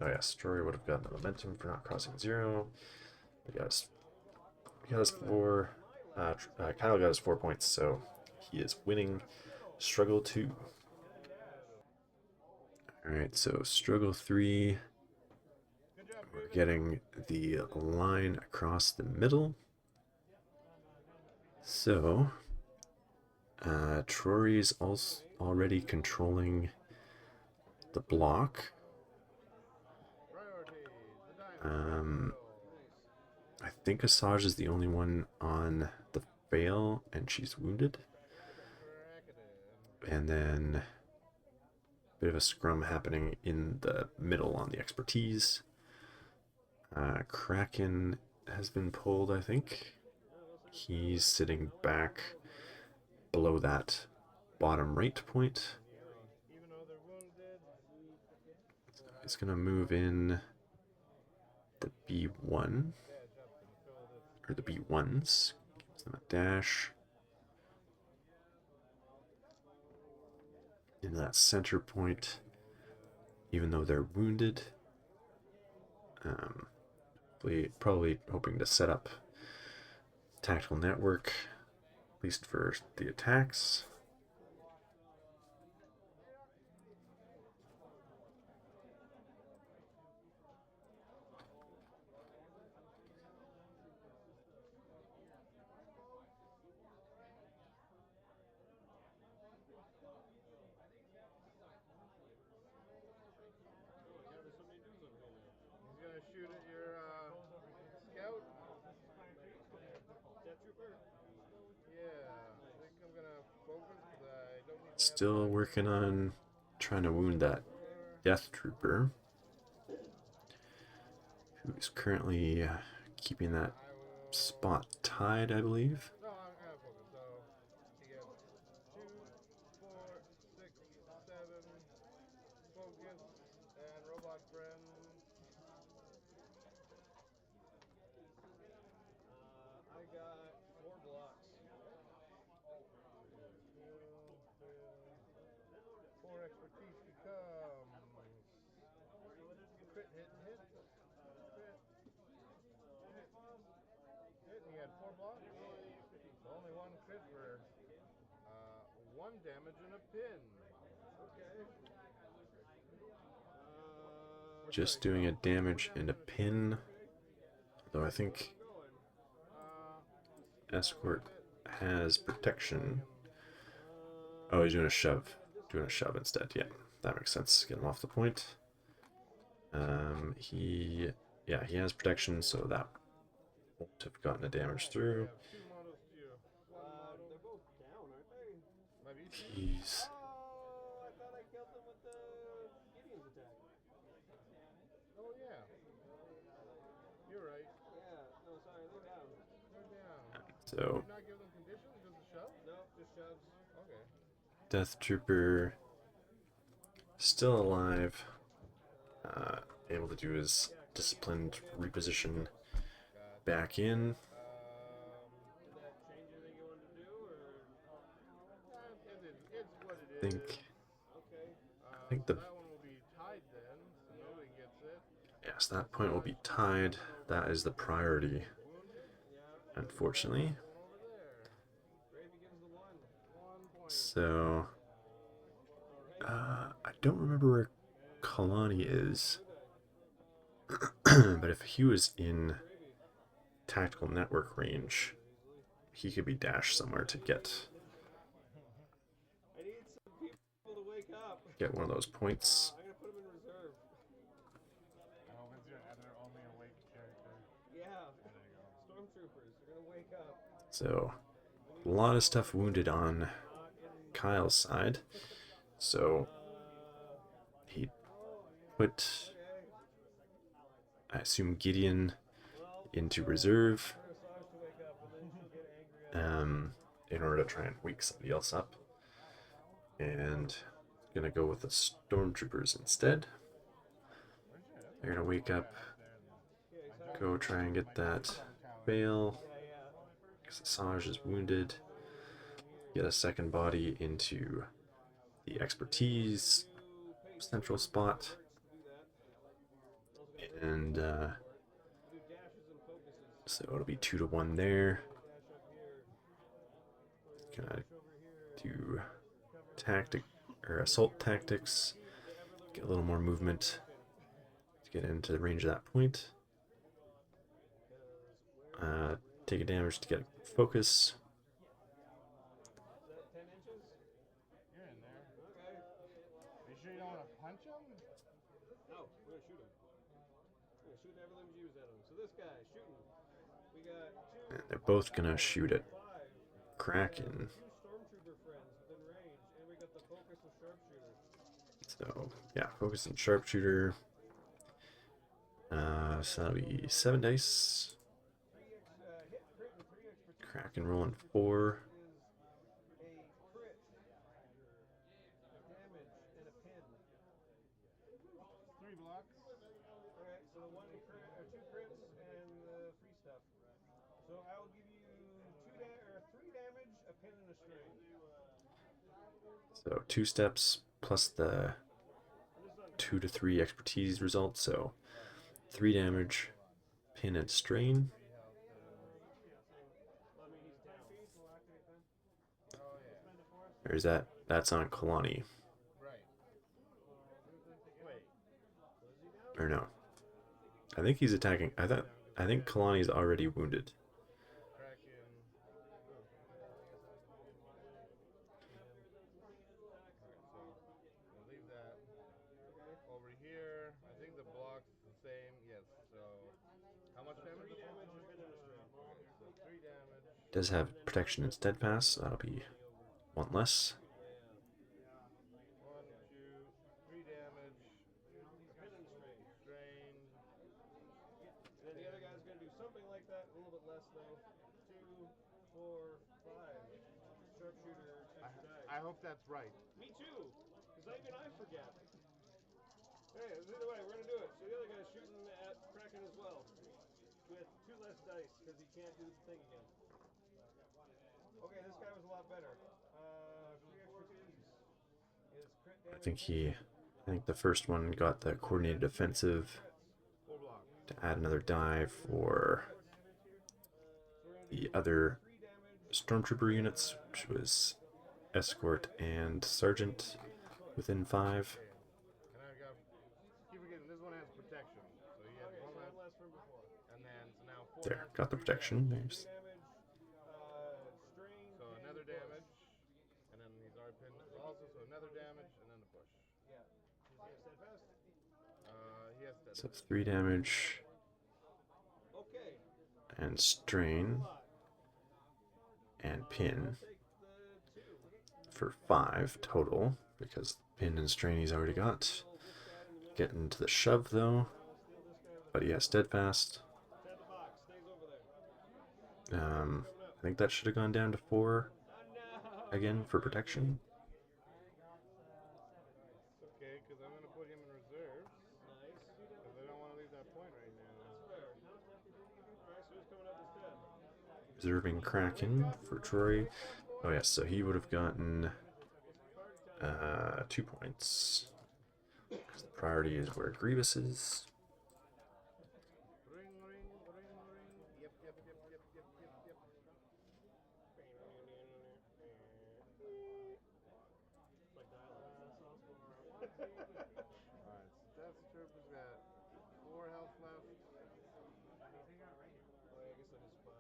Oh yes, Trorry would have gotten the momentum for not crossing 0. He got his 4. Kyle got his 4 points, so he is winning struggle 2. Alright, so struggle 3. We're getting the line across the middle. So, Trorry's also already controlling the block. Priority. The diamond. I think Asajj is the only one on the fail, and she's wounded. And then a bit of a scrum happening in the middle on the expertise. Kraken has been pulled, I think. He's sitting back below that bottom right point. Even though they're wounded. So he's going to move in the B1, or the B1s. Gives them a dash. Into that center point, even though they're wounded. Probably hoping to set up tactical network, at least for the attacks. He's gonna shoot at your scout. Death Trooper. Yeah, I think I'm gonna focus because I don't need to Still working on trying to wound that Death Trooper, who's currently keeping that spot tied, I believe. No, I'm gonna focus. So he gets 2, 4, 6, 7, focus, and robot friend. I got 4 blocks. 4 expertise becomes crit hit. Crit. Hit, and he hit for 1 damage and a pin. Okay. Just doing a damage and a pin. Though I think Escort has protection. Oh, he's doing a shove. Doing a shove instead. Yeah, that makes sense. Get him off the point. He has protection, so that won't have gotten a damage through. They're both down, aren't they? He's Oh, I thought I killed them with the Gideon's attack. Oh yeah. You're right. Yeah, no, sorry, they're down. They're down. so Did you not give them conditions? Just a shove? No, just shoves. Okay. Death Trooper still alive. Able to do his disciplined reposition back in. Did that change anything you wanted to do, or? It's what it is. Okay. I think the That one will be tied then, so nobody gets it. yes, that point will be tied. That is the priority, unfortunately. Over there. Gravy gives the 1. 1 point. So I don't remember where Kalani is. But if he was in tactical network range, he could be dashed somewhere to get I need some people to wake up. one of those points. I'm gonna put him in reserve. I hope it's your other only awake character. Yeah. Stormtroopers, they're gonna wake up. So a lot of stuff wounded on Kyle's side. So he put, I assume, Gideon into reserve in order to try and wake somebody else up. And gonna go with the Stormtroopers instead. They're gonna wake up, go try and get that fail, because Asajj is wounded. Get a second body into the expertise central spot. And so it'll be 2-1 there. Gonna do assault tactics. Get a little more movement to get into the range of that point. Take a damage to get focus. You're in there. Okay. Are you sure you don't want to punch him? No, we're gonna shoot him. We're gonna shoot every limbs used at him. So this guy, shooting. We got 2. And they're both gonna shoot at 5. Kraken. 2 stormtrooper friends within range, and we got the focus of sharpshooter. So yeah, focus and sharpshooter. So that'll be 7 dice. 3x hit, crit, and 3 expertise. Kraken rolling 4. Is a crit, a damage, and a pin. 3 blocks. Alright, so the 1 crit, or 2 crits, and the free stuff. So I will give you 3 damage, a pin, and a strain. So 2 steps plus the 2 to 3 expertise result. So 3 damage, pin and strain. Or is that's on Kalani? Right. Wait. Or no? I think he's attacking. I think Kalani's already wounded. Kraken. We'll leave that. Over here, I think the block's the same. Yes, so how much damage? 3 damage, a pin, and a strain. So 3 damage. Does have protection and steadfast, so that'll be 1 less. 1, 2, 3 damage. Pin and strain. Strain. And then the other guy's gonna do something like that, a little bit less though. 2, 4, 5. Sharpshooter, extra die. I hope that's right. Me too, because even I forget. Hey, either way, we're gonna do it. So the other guy's shooting at Kraken as well, with 2 less dice because he can't do the thing again. Okay, this guy was a lot better. 3 expertise. Is crit damage. I think the first one got the coordinated offensive 4 blocks. to add another die for the other stormtrooper units, which was escort and sergeant within 5. And I got keep forgetting this one has protection. So you have one less from before. And then so now 4 There, health, got the 3 protection. damage. There's Strain, So pin, another push. damage, and then he's already pinned also, so another damage, and then the push. Yeah. Does he have steadfast? He has so steadfast. 3 damage Okay. and strain and pin I'll take the 2. for 5 total because pin and strain he's already got. Getting to the shove though, but he has steadfast. Tap the box. Stays over there. I think that should have gone down to 4 again for protection. Okay, because I'm going to put him in reserves. Nice. Because I don't want to leave that point right now. That's fair. Alright, so who's coming up instead? Reserving Kraken for Trorry. Oh yes, so he would have gotten 2 points. Because the priority is where Grievous is. Ring, ring, ring, ring. Yep, yep, yep, yep, yep, yep, yep. Alright, so Death Trooper's got 4 health left. Oh, I guess that is 5.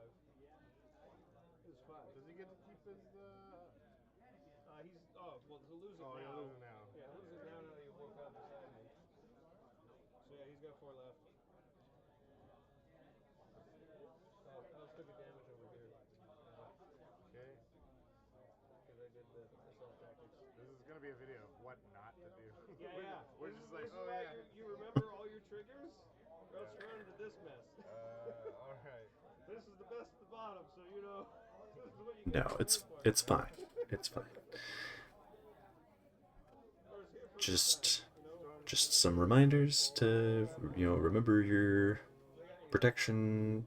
It is 5. Does he get to keep his, He's, well, he'll lose it Oh, now. he'll lose it now. Yeah, he'll lose it now that you woke up beside me. So yeah, he's got 4 left. Oh, I was taking damage over here. Okay. Because I did the assault tactics. This is going to be a video of what not to do. Yeah. We're This just is- like, this is oh why yeah. you remember all your triggers? Or else run into this mess. Alright. This is the best at the bottom, so you know. This is what you No, get it's for. it's fine. It's fine. Just some reminders to remember your protection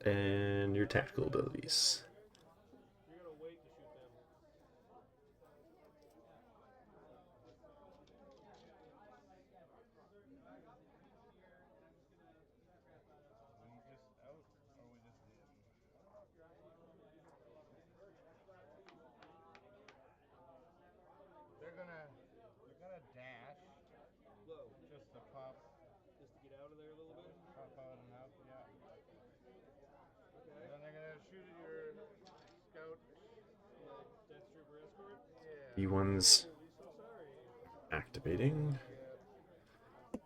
and your tactical abilities. You're gonna wait to shoot them. We just out, or we just in? They're gonna dash. Low. Just to pop Just to get out of there a little bit. out and out, yeah. Okay. And then they're gonna shoot at your scout. Death Trooper escort. Yeah. E1's Holy, so sorry. activating. 4,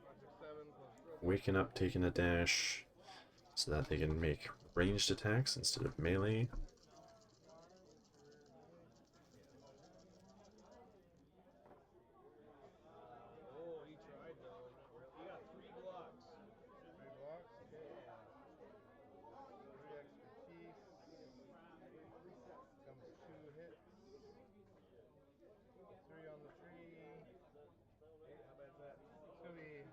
5, 6, 7 plus Waking up, taking a dash, so that they can make ranged attacks instead of melee. Oh, he tried though. He got 3 blocks. 3 blocks, okay. 3 expertise. Comes 2 hits. 3 on the tree. How bad is that? It's gonna be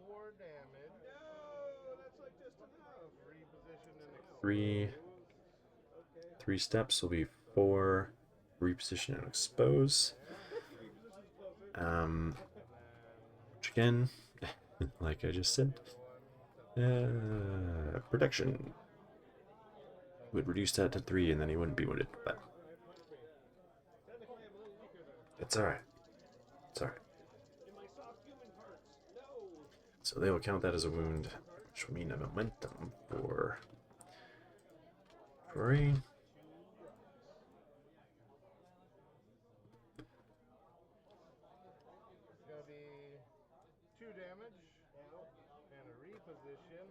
4 damage. No, that's like just enough. Reposition and Three Okay. steps will be 4. Reposition and expose. Which again, like I just said, protection would reduce that to 3, and then he wouldn't be wounded. But Technically, I'm a little weaker though. it's all right. It's all right. In my soft human parts. No. So they will count that as a wound, which will mean a momentum for Trorry. It's gonna be 2 damage and a reposition.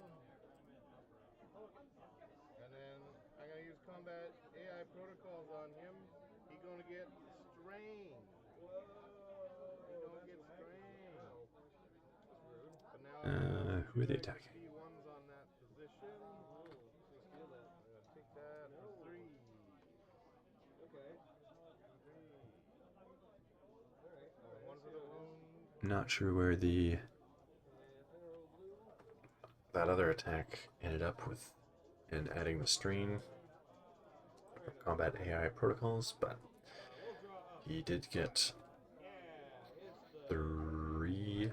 And then I'm gonna use combat AI protocols on him. He's gonna get strain. He's gonna get strain. But now Who are they attacking? P1's on that position. Please feel that. I'm gonna take that for 3. Okay. 3. One for the wound. Not sure where that other attack ended up with in adding the strain for combat AI protocols, but he did get 3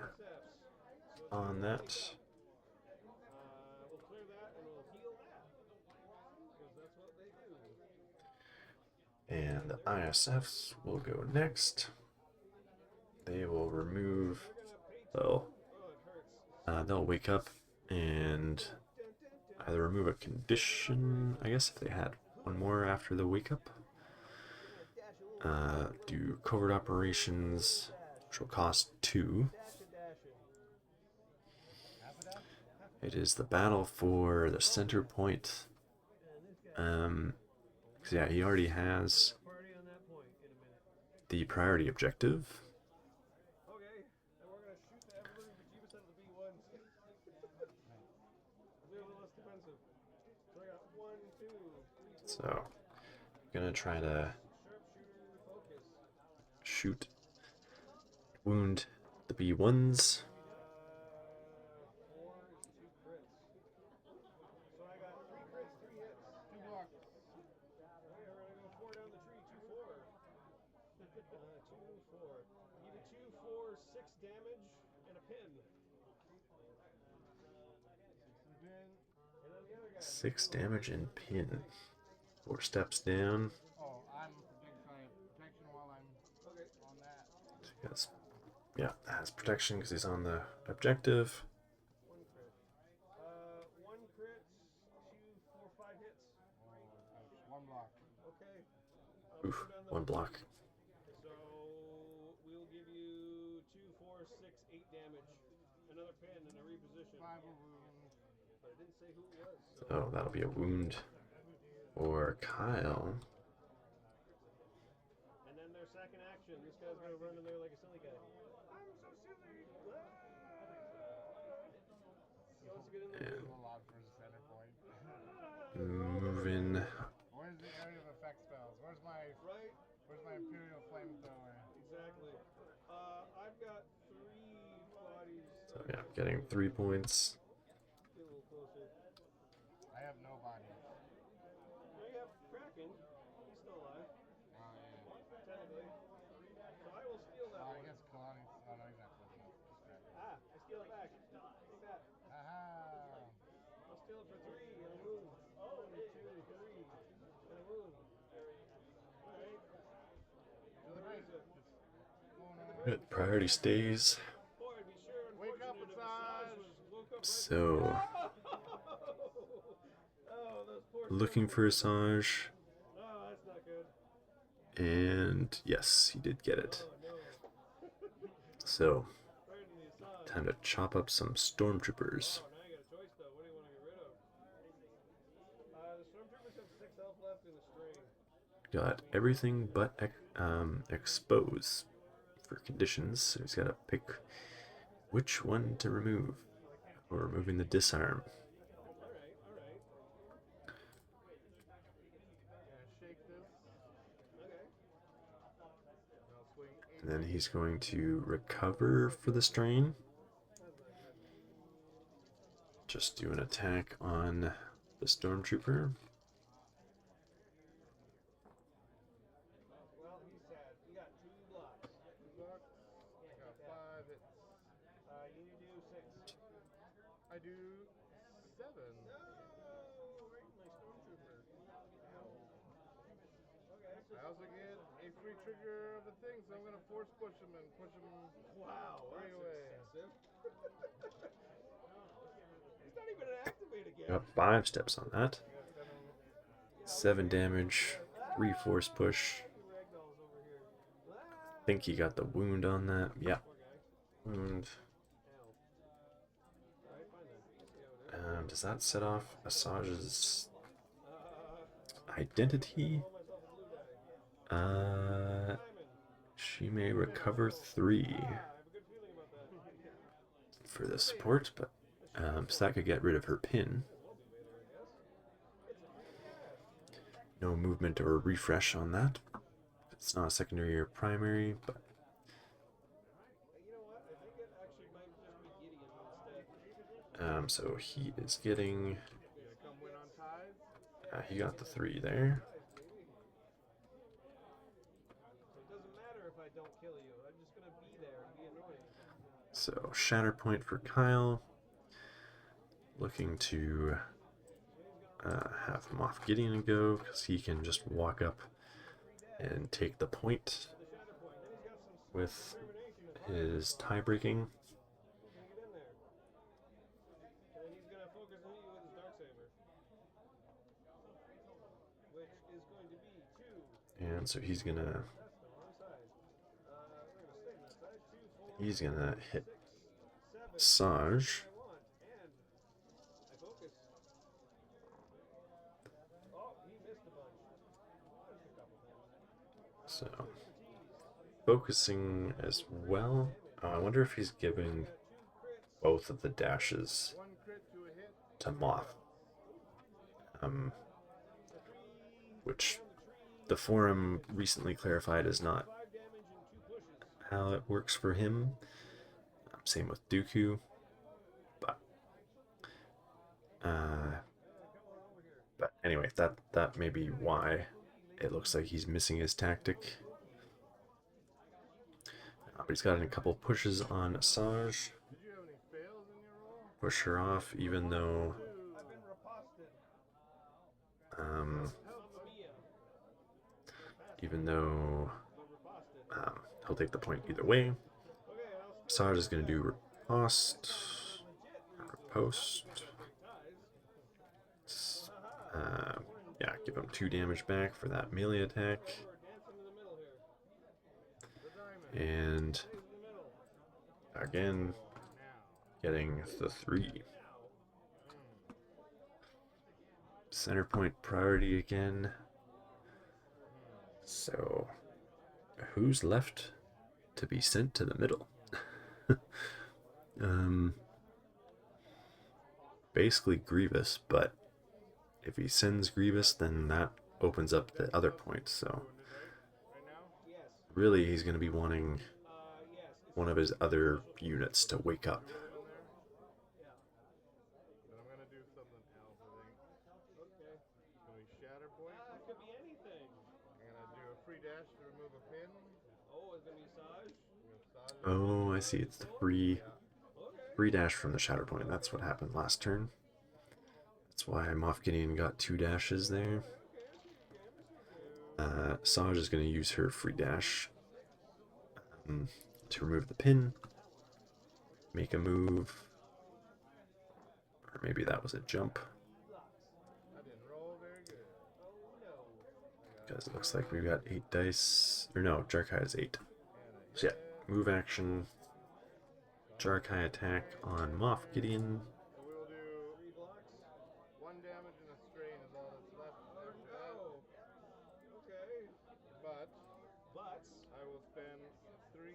on that. We'll clear that and we'll heal that. Because that's what And the ISFs will go next. They will remove, well, they'll wake up and either remove a condition, I guess if they had one more after the wake up. Do covert operations, which will cost 2. It is the battle for the center point. Yeah, he already has the priority objective. Okay, and we're gonna shoot the everybody but Grievous out of the B1s. They're a little less defensive. So I got 1, 2, 3, 4. So, gonna try to Sharpshooter focus. shoot, wound the B1s. 4 is 2 crits. So I got 3 crits, 3 hits. 2 blocks. Okay, we're gonna go 4 down the tree. 2, 4. 2, 4. Give it 2, 4, 6 damage and a pin. And then the other guy. 6 damage and pin. 4 steps down. Oh, I'm protection while I'm on that. So he has, yeah, has protection because he's on the objective. 1 crit. 1 crit, 2, 4, 5 hits. 1 block. Okay. Oof, 1 block. So we'll give you 2, 4, 6, 8 damage. Another pin and a reposition. 5 wounds. But it didn't say who it was. So. So that'll be a wound for Kyle. And then their second action, this guy's gonna run in there like a silly guy. I'm so silly. He wants to get in there. And A lot for his center point. moving. Where's the area of effect spells? Where's my Imperial Flamethrower? Exactly. I've got 3 bodies. So yeah, getting 3 points. Get a little closer. I have no bodies. Now you have Kraken. He's still alive. Oh, yeah. Technically. So I will steal that Oh, I one. guess Kalani. Oh, no, he's not close enough. Ah, I steal it back. Take that. Aha! I'll steal it for 3 and a wound. 1, 2, 3 and a wound. Alright. To the right. Oh, no. Good. Priority stays. Boy, it'd be sure Wake up, unfortunate if Asajj! was woke up right So, oh, those poor looking for Asajj. Oh, that's not good. And yes, he did get it. Oh, no. So, Right into the Asajj. time to chop up some stormtroopers. Oh, now you got a choice, though. What do you want to get rid of? The Stormtroopers have 6 health left in the strain. Got everything but expose for conditions. So he's got to pick which one to remove. We're removing the disarm. Alright. Yeah, shake this. Okay. I'll swing 8. And then he's going to recover for the strain. Just do an attack on the stormtrooper. Well, he's sad. You got 2 blocks. 2 blocks. I got 5 hits. You need to do 6. I do 7. No! Right in my Stormtrooper. Okay. I also get a free trigger of a thing, so I'm gonna force push him and push him. Wow, that's away. excessive. He's not even an activate again. Got 5 steps on that. 7 damage, 3 force push. Ragdoll's over here. I think he got the wound on that. Yeah. Wound. Alright, fine then. See how it is. Does that set off Asajj's Uh, identity? roll myself a blue die. Simon. She may recover 3 I have a good feeling about that. for the support, but so that could get rid of her pin. No movement or refresh on that. It's not a secondary or primary, but You know what? I think it actually might just be Gideon instead. so he is getting. Gonna come win on ties. He got the 3 there. So it doesn't matter if I don't kill you. I'm just gonna be there and be annoying. So Shatterpoint for Kyle. Looking to have Moff Gideon go because he can just walk up and take the point the Shatterpoint. Then he's got some with determination. his tie breaking. He's gonna get in there. And then he's gonna focus on you with his dark saber. Which is going to be 2. And so he's gonna That's the wrong side. We're gonna stay on that side. 2, 4, hit 6, 7. Asajj. I want. And I focus. Oh, he missed a bunch. Just a couple things. So Expertise. focusing as well. I wonder if he's giving both of the dashes One crit to a hit. to Moff. Which the forum recently clarified is not 5 damage and 2 pushes. how it works for him. Same with Dooku. But anyway, that may be why it looks like he's missing his tactic. But he's got a couple pushes on Asajj. Did you have any fails in your roll? Push her off, even though I've been riposted. he'll take the point either way. Asajj is going to do riposte, riposte. Yeah, give him 2 damage back for that melee attack. And again, getting the 3. Center point priority again. So, who's left to be sent to the middle? Basically Grievous, but if he sends Grievous, then that opens up the other points. So, really, he's going to be wanting one of his other units to wake up. But I'm gonna do something else, I think. Okay. Can we Shatterpoint? It could be anything. I'm gonna do a free dash to remove a pin. Oh, it's gonna be Asajj. Oh, I see. It's the free dash from the Shatterpoint. That's what happened last turn. That's why Moff Gideon got 2 dashes there. Asajj is going to use her free dash to remove the pin, make a move, or maybe that was a jump, I didn't roll very good. because it looks like we've got 8 dice, or no, Jarkai is 8. So yeah, move action, Jarkai attack on Moff Gideon. So we'll do 3 blocks. 1 damage and a strain is all that's left after that. Okay. But But I will spend 3. I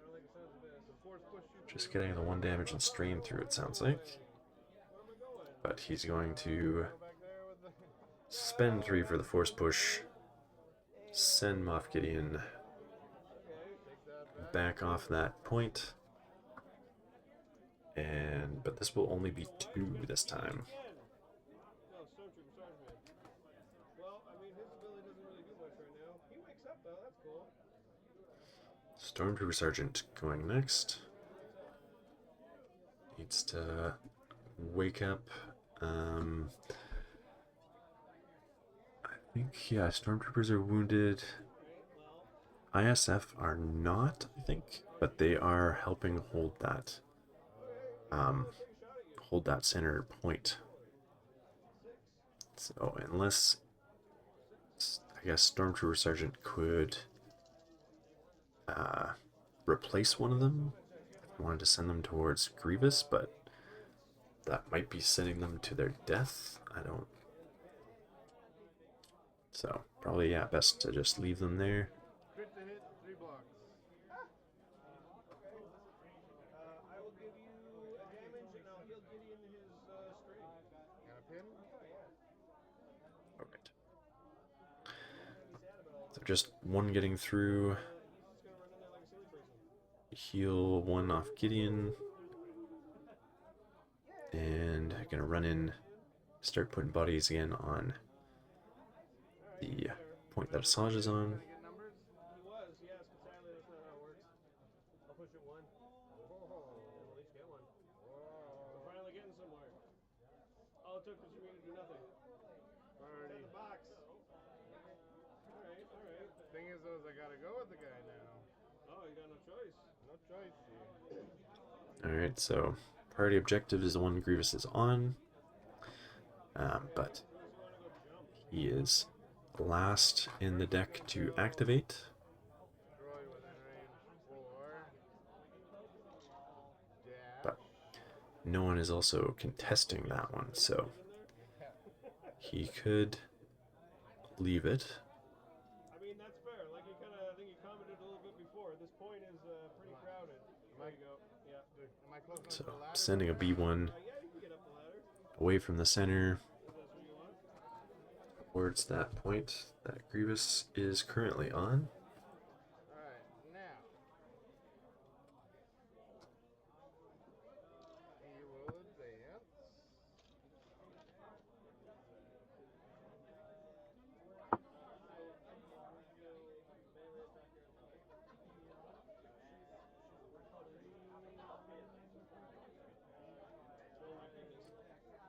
don't like the sound of this. The force push you. Just getting the 1 damage and strain through, it sounds like. Where am I going? But he's going to Go back there with the. spend 3 for the force push, send Moff Gideon Okay. Take that back. back off that point, but this will only be 2 this time. No, Stormtrooper Sergeant. Well, I mean, his ability doesn't really do much right now. He wakes up though. That's cool. Stormtrooper Sergeant going next. Needs to wake up. I think, yeah, Stormtroopers are wounded. ISF are not, I think, but they are helping hold that center point. So unless, I guess, Stormtrooper Sergeant could replace one of them. I wanted to send them towards Grievous, but that might be sending them to their death. I don't. So probably, yeah, best to just leave them there. Crit to hit, 3 blocks. I will give you a damage and I'll heal Gideon his strain. And a pin. All right. So just 1 getting through. He's just gonna run in there like a silly person. Heal 1 off Gideon. And gonna run in, start putting bodies again on the point that Asajj is on. Get numbers. He was, yes, but sadly that's not how it works. I'll push it 1. I'll at least get 1. We're finally getting somewhere. All it took was for me to do nothing. Alrighty. The box. Alright. Thing is, though, is I gotta go with the guy now. Oh, you got no choice. No choice here. Alright, so priority objective is the one Grievous is on. But he is last in the deck to activate. Trorry within range 4. Dash. But no one is also contesting that one, so Yeah. he could leave it. I mean, that's fair. Like you kind of, I think you commented a little bit before. This point is pretty crowded. There you go. Yeah. Am I close enough So to the ladder? sending a B1 Yeah, you can get up the ladder. away from the center If that's what you want. towards that point that Grievous is currently on. Alright, now. He will advance.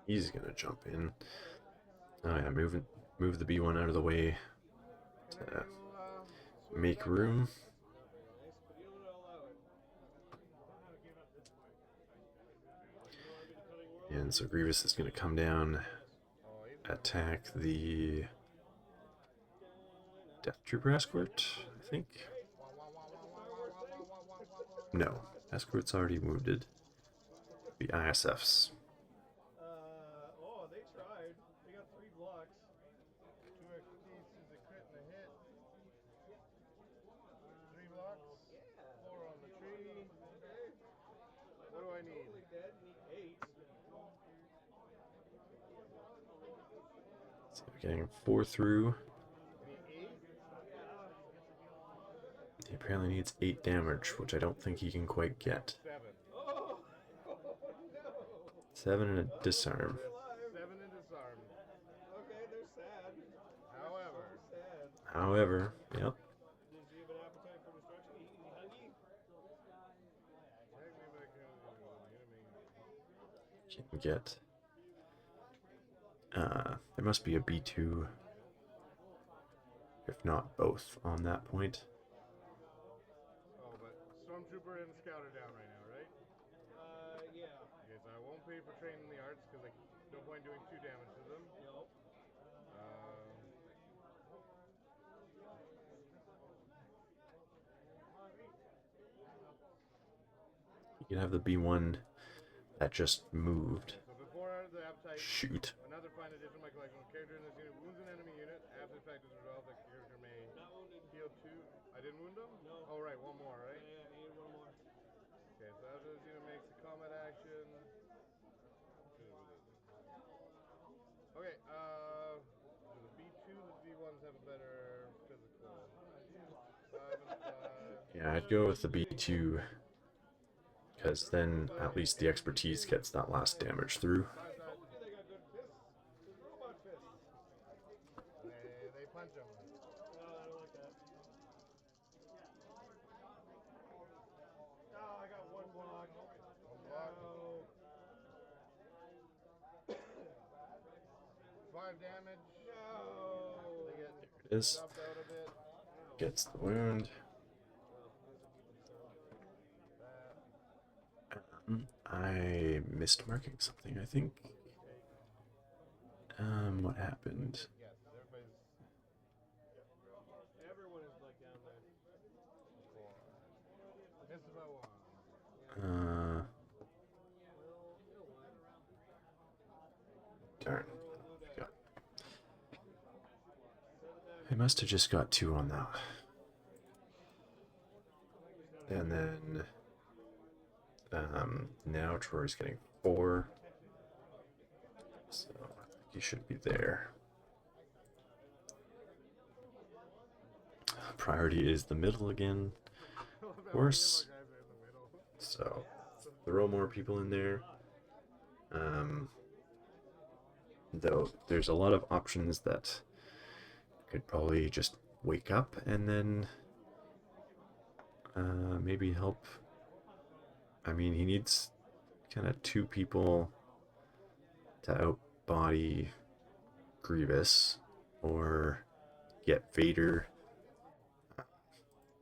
He's gonna jump in. Oh yeah, move the B1 out of the way And then to he will swing make back room. Nice, but you'll allow it. And so Grievous is gonna come down, Oh, he's attack the Death Trooper Escort, I think. No, Escort's already wounded. The ISFs. Oh, they tried. They got 3 blocks. 2 expertise is a crit and a hit. 3 blocks. 4 on the tree. What do I need? Totally dead. You need 8. So we're getting 4 through. I need 8. He apparently needs 8 damage, which I don't think he can quite get. 7. Oh, no. 7 and a disarm. They're alive. 7 and disarm. Okay, they're sad. However, Sad. However, yep, Does he have an appetite for destruction? Is he hungry? take me back in the enemy. can get. There must be a B2, if not both, on that point. Oh, but Stormtrooper and Scout are down right now, right? Yeah. Okay, so I won't pay for training the arts because like no point doing 2 damage to them. Nope. You can have the B1 that just moved. So before the appetite, Shoot. another fine addition to my collection. When a character in this unit wounds an enemy unit, after the effect is resolved, that character may Not wounded. heal 2. I didn't wound him? No. Oh, right, 1 more, right? Yeah, I needed 1 more. Okay, so after this unit makes a combat action. Okay, do the B2, the B1s have a better physical. 5 and 5. Yeah, I'd go with the B2, because then at least the expertise gets that last damage through. I told you they got good fists. Good robot fists. They punch him. No, I don't like that. Oh, I got 1 block. 1 block. No. 5 damage. No. They get It is. dropped out a bit. Gets the wound. I missed marking something, I think. What happened? Yes, everybody's Everyone is like down there. 4. Missed by 1. Darn. I must have just got 2 on that. And then now Troy's getting 4. So I think he should be there. Priority is the middle again. Of course. So throw more people in there. Though there's a lot of options that could probably just wake up and then maybe help. I mean, he needs kind of 2 people to outbody Grievous or get Vader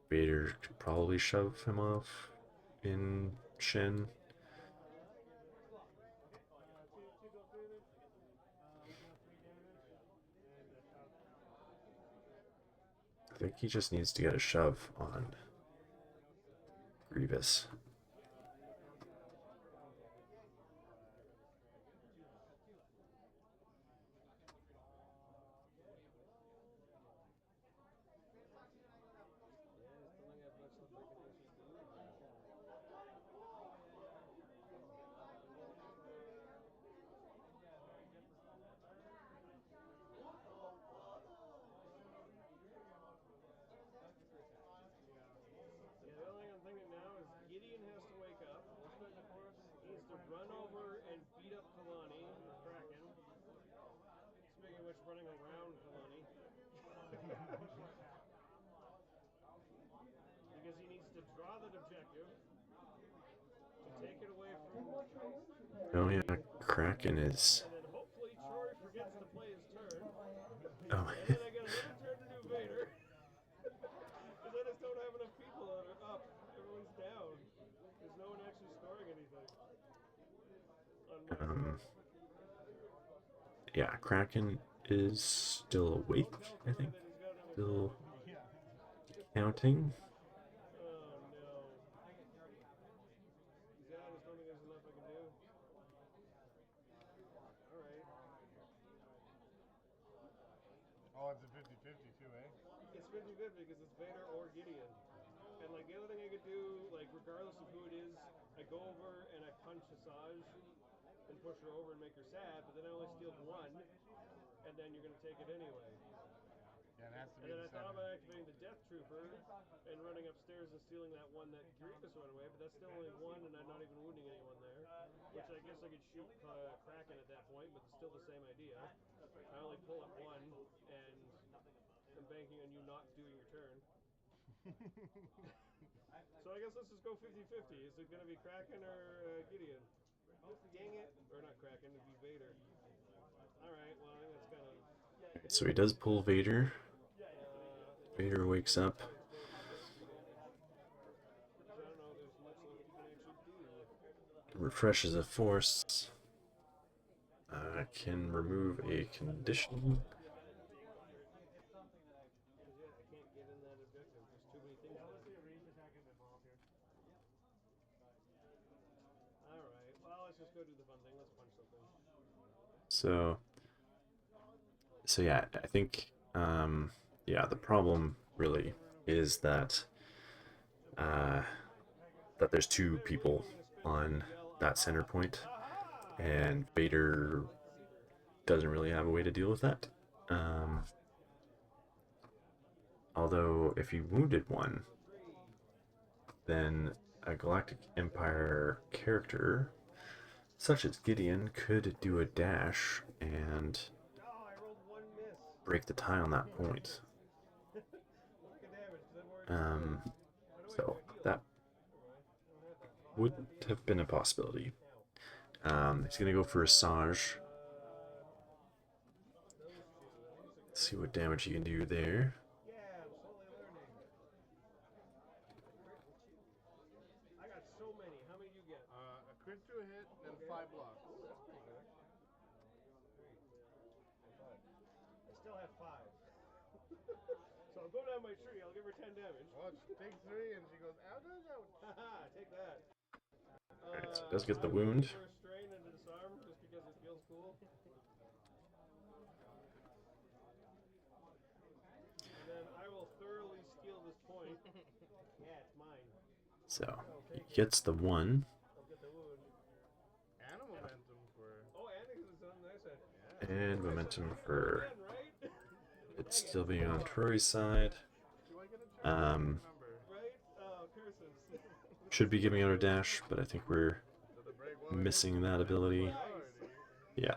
Vader could probably shove him off in Shen. I think he just needs to get a shove on Grievous. The only thing I'm thinking now is Gideon has to wake up. He needs to run over and beat up Kalani, or Kraken. Speaking of which, running around Kalani. Because he needs to draw that objective to take it away from Oh yeah, Kraken is. and then hopefully Trorry forgets to play his turn. Oh. And then I got another turn to do Vader. Because I just don't have enough people that are up. Everyone's down. There's no one actually storing anything. Yeah, Kraken is still awake, I think. Still counting. Oh no. Yeah, I just don't think there's enough I can do. Alright. Oh, it's a 50-50 too, eh? It's 50-50 because it's Vader or Gideon. And like the other thing I could do, like regardless of who it is, I go over and I punch Asajj and push her over and make her sad, but then I only steal one, and then you're gonna take it anyway. Yeah, it has to And be then the I thought center. about activating the Death Trooper and running upstairs and stealing that one that Grievous went away, but that's still only one, and I'm not even wounding anyone there. Which I guess I could shoot Kraken at that point, but it's still the same idea. I only pull at one, and I'm banking on you not doing your turn. So I guess let's just go 50-50. Is it going to be Kraken or Gideon? Dang it. Or not Kraken, it'd be Vader. Alright, well, I think that's kind of... So he does pull Vader. Vader wakes up. Refreshes a force. Can remove a condition. Let's just go do the fun thing. Let's punch something. So yeah, I think yeah, the problem really is that that there's two people on that center point, and Vader doesn't really have a way to deal with that. Although if he wounded one, then a Galactic Empire character such as Gideon could do a dash and break the tie on that point. So that would have been a possibility. He's gonna go for Asajj. See what damage he can do there. A crit to a hit and 5 blocks. I still have 5. So I'll go down my tree, I'll give her 10 damage. Watch, take 3 and she goes, ouch, ouch, ouch. Haha, take that. Alright, so it does get the wound. For a strain and a disarm just because it feels cool. And then I will thoroughly steal this point. Yeah, it's mine. So he gets the 1. I'll get the wound. And a momentum for... Oh, and it's on their side. And momentum for it still being on Trorry's side. Should be giving out a dash, but I think we're missing that ability. Yeah.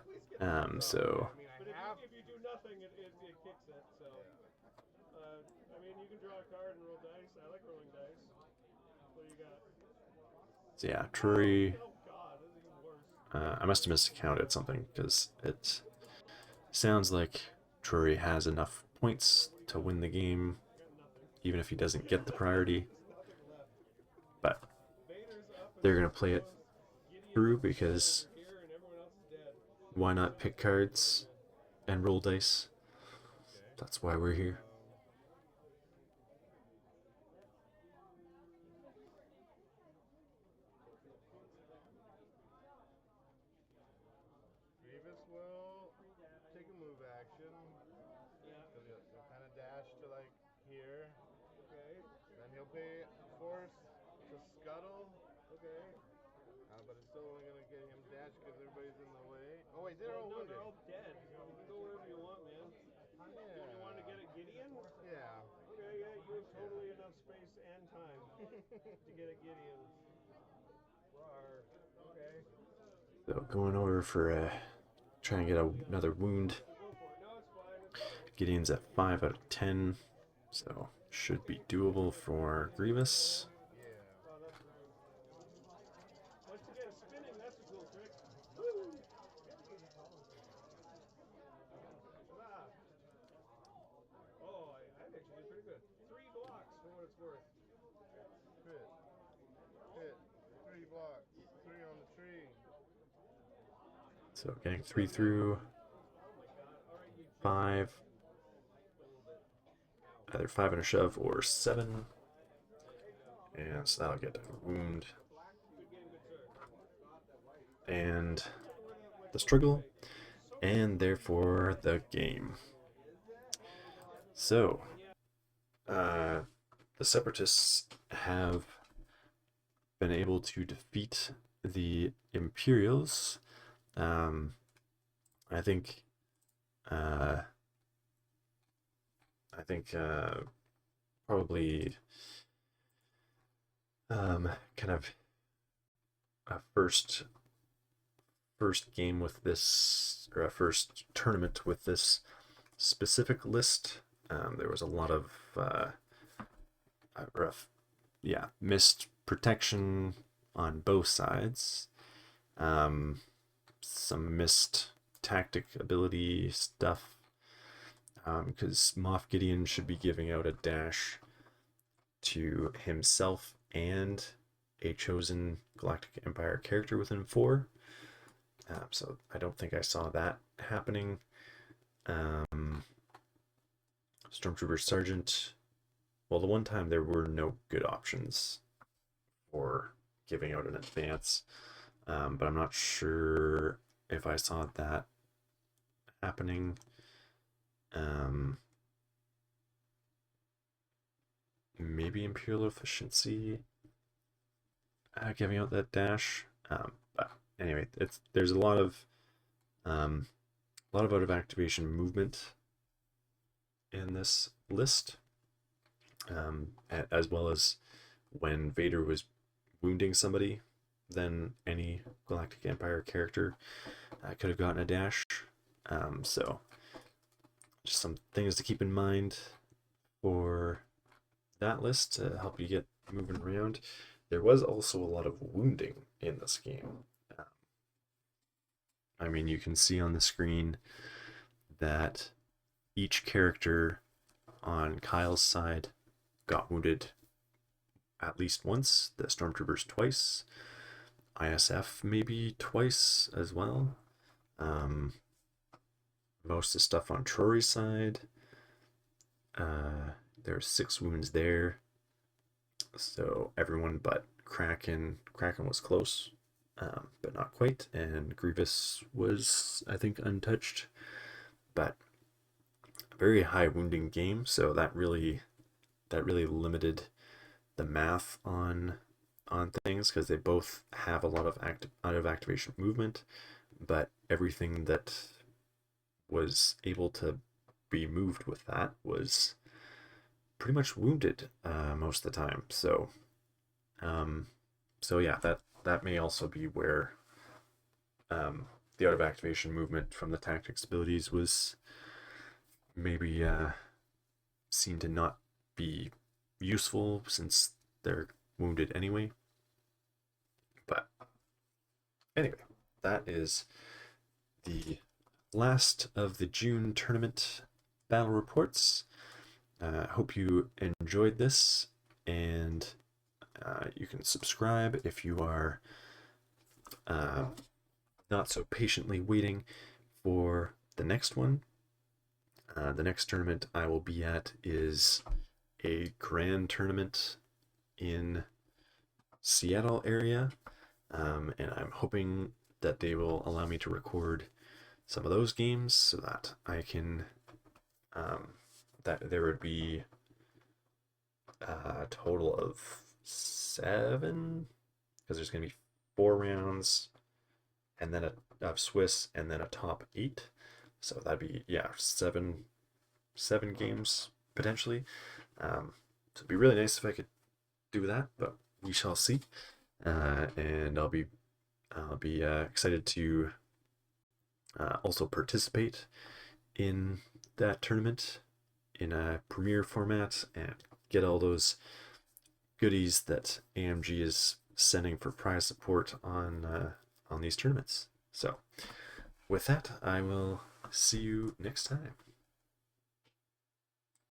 So. But if you do nothing, it kicks it. So, I mean, you can draw a card and roll dice. I like rolling dice. What do you got? So yeah, Trorry. Oh God, this is even worse. I must have miscounted something because it sounds like Trorry has enough points to win the game even if he doesn't get the priority. Nothing left. But Vader's up and they're going to play it Gideon's through over because here and everyone else is dead. why not pick cards and roll dice? Okay. That's why we're here. Grievous will take a move action. Yeah. Because he'll kind of dash to like here. Okay. Then he'll pay force to scuttle. Okay. But it's still only going to get him dash because everybody's in the way. Oh wait, they're all No, wounded. they're all dead. You can go wherever you want, man. Yeah. You want to get a Gideon? Yeah. Okay, yeah, you have totally enough space and time to get a Gideon. Rawr. Okay. So going over for trying to get another wound. Go for it. No, it's fine. It's fine. Gideon's at 5 out of 10, so should be doable for Grievous. Yeah. Oh, that's great. Once you get it spinning, that's a cool trick. Woo! Ah. Oh, I actually did pretty good. 3 blocks for what it's worth. Hit. Hit. 3 blocks. 3 on the tree. So getting 3 through, Oh my god. Alright, you 5, either 5 and a shove or 7. And so that'll get a wound. And the struggle, and therefore the game. So, the Separatists have been able to defeat the Imperials. I think probably kind of a first game with this, or a first tournament with this specific list. There was a lot of missed protection on both sides. Some missed tactic ability stuff, because Moff Gideon should be giving out a dash to himself and a chosen Galactic Empire character within 4. So I don't think I saw that happening. Stormtrooper Sergeant. Well, the one time there were no good options for giving out an advance, but I'm not sure if I saw that happening. Maybe Imperial Efficiency giving out that dash. But anyway, there's a lot of out of activation movement in this list, as well as when Vader was wounding somebody, then any Galactic Empire character could have gotten a dash. So just some things to keep in mind for that list to help you get moving around. There was also a lot of wounding in this game. I mean, you can see on the screen that each character on Kyle's side got wounded at least once, the Stormtroopers twice, ISF maybe twice as well. Most of the stuff on Trorry's side, there's 6 wounds there. So everyone but Kraken was close, but not quite, and Grievous was, I think, untouched. But a very high wounding game, so that really limited the math on things, because they both have a lot of out of activation movement, but everything that was able to be moved with that was pretty much wounded most of the time. So yeah, that may also be where the out of activation movement from the tactics abilities was maybe seen to not be useful, since they're wounded anyway. But anyway, that is the last of the June tournament battle reports. hope you enjoyed this, and you can subscribe if you are not so patiently waiting for the next one. The next tournament I will be at is a grand tournament in Seattle area, and I'm hoping that they will allow me to record some of those games so that I can that there would be a total of 7, because there's going to be 4 rounds and then a Swiss and then a top 8, so that'd be, yeah, 7 games potentially. So it'd be really nice if I could do that, but we shall see. And I'll be excited to also participate in that tournament in a premier format and get all those goodies that AMG is sending for prize support on these tournaments. So with that, I will see you next time.